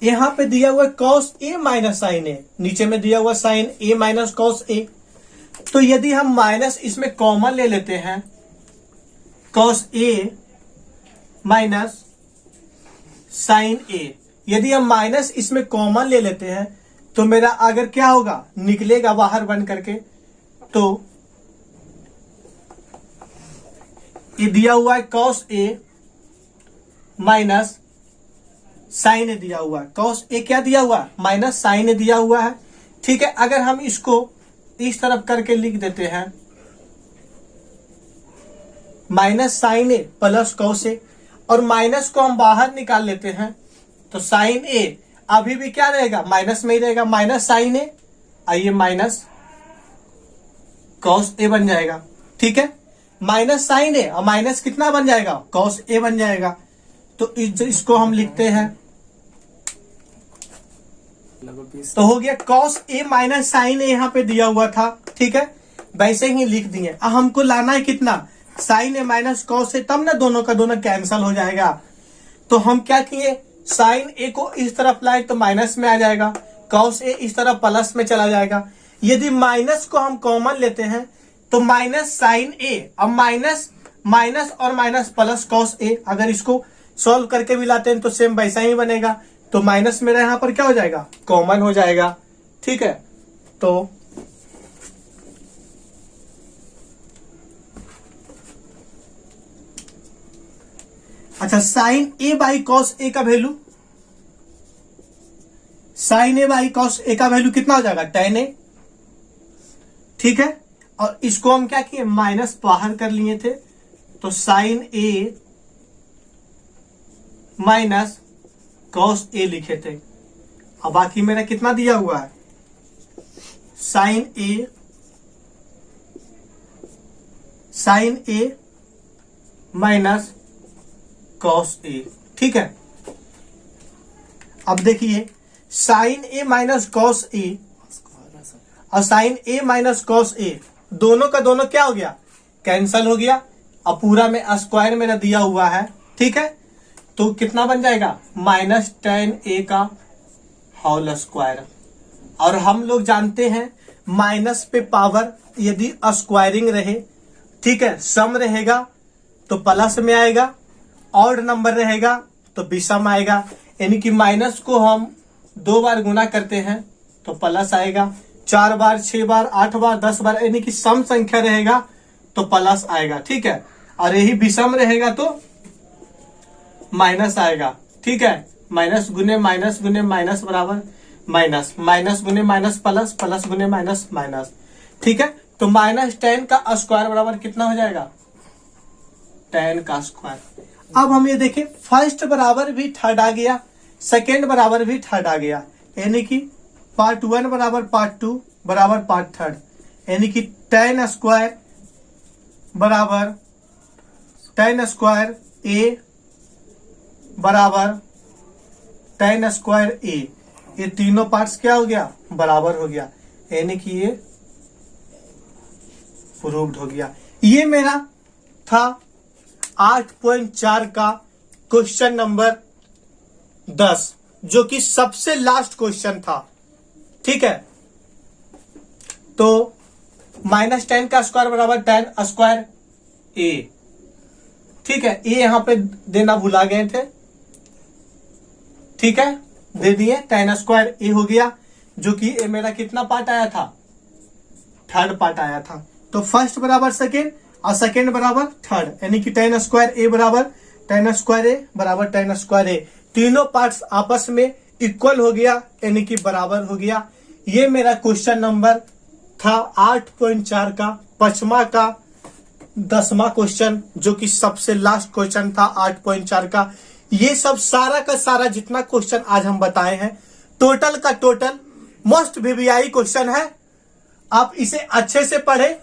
यहां पे दिया हुआ कॉस ए माइनस साइन ए, नीचे में दिया हुआ साइन ए माइनस कॉस ए। तो यदि हम माइनस इसमें कॉमन ले लेते हैं, कॉस ए माइनस साइन ए, यदि हम माइनस इसमें कॉमन ले लेते हैं तो मेरा अगर क्या होगा, निकलेगा बाहर बन करके, तो ये दिया हुआ है कॉस ए माइनस साइन ए दिया हुआ है। कॉस ए क्या दिया हुआ है, माइनस साइन ए दिया हुआ है। ठीक है, अगर हम इसको इस तरफ करके लिख देते हैं minus sine A plus cos A, और माइनस को हम बाहर निकाल लेते हैं तो साइन ए अभी भी क्या रहेगा, माइनस में ही रहेगा, माइनस साइन ए, आइए माइनस कॉस ए बन जाएगा। ठीक है, माइनस साइन ए और माइनस कितना बन जाएगा, कॉस ए बन जाएगा। तो इसको हम लिखते हैं, तो हो गया कॉस ए माइनस साइन ए यहाँ पे दिया हुआ था। ठीक है, वैसे ही लिख दिए। अब हमको लाना है कितना, साइन ए माइनस कॉस ए, तब ना दोनों का दोनों कैंसल हो जाएगा। तो हम क्या किए, साइन ए को इस तरफ लाए तो माइनस में आ जाएगा, कॉस ए इस तरफ प्लस में चला जाएगा। यदि माइनस को हम कॉमन लेते हैं तो माइनस साइन ए, अब माइनस माइनस और माइनस प्लस कॉस ए, अगर इसको सॉल्व करके भी लाते हैं तो सेम वैसा ही बनेगा। तो माइनस मेरा यहां पर क्या हो जाएगा, कॉमन हो जाएगा। ठीक है, तो अच्छा, sine A by cos A का value, sine A by cos A का वैल्यू कितना हो जाएगा, टेन ए। ठीक है, और इसको हम क्या किए, माइनस बाहर कर लिए थे, तो साइन ए माइनस कॉस ए लिखे थे। अब बाकी मेरा कितना दिया हुआ है, sine A minus cos A. ठीक है, अब देखिए साइन ए माइनस कॉस ए और साइन ए माइनस कॉस ए दोनों का दोनों क्या हो गया, कैंसल हो गया। अब पूरा में स्क्वायर मेरा दिया हुआ है। ठीक है, तो कितना बन जाएगा, माइनस टेन ए का होल स्क्वायर। और हम लोग जानते हैं माइनस पे पावर यदि स्क्वायरिंग रहे, ठीक है, सम रहेगा तो प्लस में आएगा, ऑड नंबर रहेगा तो विषम आएगा। यानी कि माइनस को हम 2 बार गुना करते हैं तो प्लस आएगा, 4 बार, 6 बार, 8 बार, 10 बार, यानी कि सम संख्या रहेगा तो प्लस आएगा। ठीक है, और यही विषम रहेगा तो माइनस आएगा। ठीक है, माइनस गुने माइनस बराबर माइनस, माइनस गुने माइनस प्लस, प्लस गुने माइनस माइनस। ठीक है, तो माइनस 10 का स्क्वायर बराबर कितना हो जाएगा, 10 का स्क्वायर। अब हम ये देखें, फर्स्ट बराबर भी थर्ड आ गया, सेकेंड बराबर भी थर्ड आ गया, यानी कि पार्ट 1 बराबर पार्ट 2 बराबर पार्ट थर्ड, यानी कि 10 स्क्वायर बराबर 10 स्क्वायर ए बराबर 10 स्क्वायर ए। ये तीनों पार्ट्स क्या हो गया, बराबर हो गया, यानी कि ये प्रूव्ड हो गया। ये मेरा था 8.4 का क्वेश्चन नंबर 10, जो कि सबसे लास्ट क्वेश्चन था। ठीक है, तो -10 का स्क्वायर बराबर 10 स्क्वायर ए। ठीक है, ये यहां पे देना भुला गए थे। ठीक है, दे दिए 10 स्क्वायर ए हो गया, जो कि ये मेरा कितना पार्ट आया था, थर्ड पार्ट आया था। तो फर्स्ट बराबर सेकेंड और सेकेंड बराबर थर्ड, यानी कि 10 स्क्वायर ए बराबर 10 स्क्वायर ए बराबर 10 स्क्वायर ए। तीनों पार्ट्स आपस में इक्वल हो गया, यानी कि बराबर हो गया। ये मेरा क्वेश्चन नंबर था 8.4 का 5वां का 10वां क्वेश्चन, जो कि सबसे लास्ट क्वेश्चन था 8.4 का। ये सब सारा का सारा जितना क्वेश्चन आज हम बताए हैं, टोटल का टोटल मोस्ट वीवीआई क्वेश्चन है। आप इसे अच्छे से पढ़े,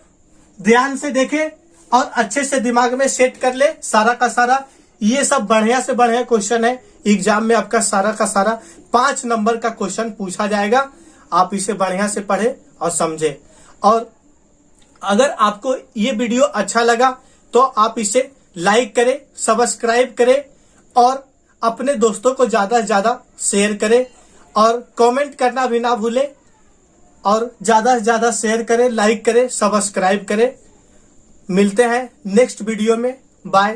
ध्यान से देखें और अच्छे से दिमाग में सेट कर ले सारा का सारा। ये सब बढ़िया से बढ़िया क्वेश्चन है। एग्जाम में आपका सारा का सारा 5 नंबर का क्वेश्चन पूछा जाएगा। आप इसे बढ़िया से पढ़े और समझे। और अगर आपको ये वीडियो अच्छा लगा तो आप इसे लाइक करें, सब्सक्राइब करें और अपने दोस्तों को ज्यादा से ज्यादा शेयर करें और कमेंट करना भी ना भूलें। और ज्यादा से ज्यादा शेयर करें, लाइक करें, सब्सक्राइब करें। मिलते हैं नेक्स्ट वीडियो में। बाय।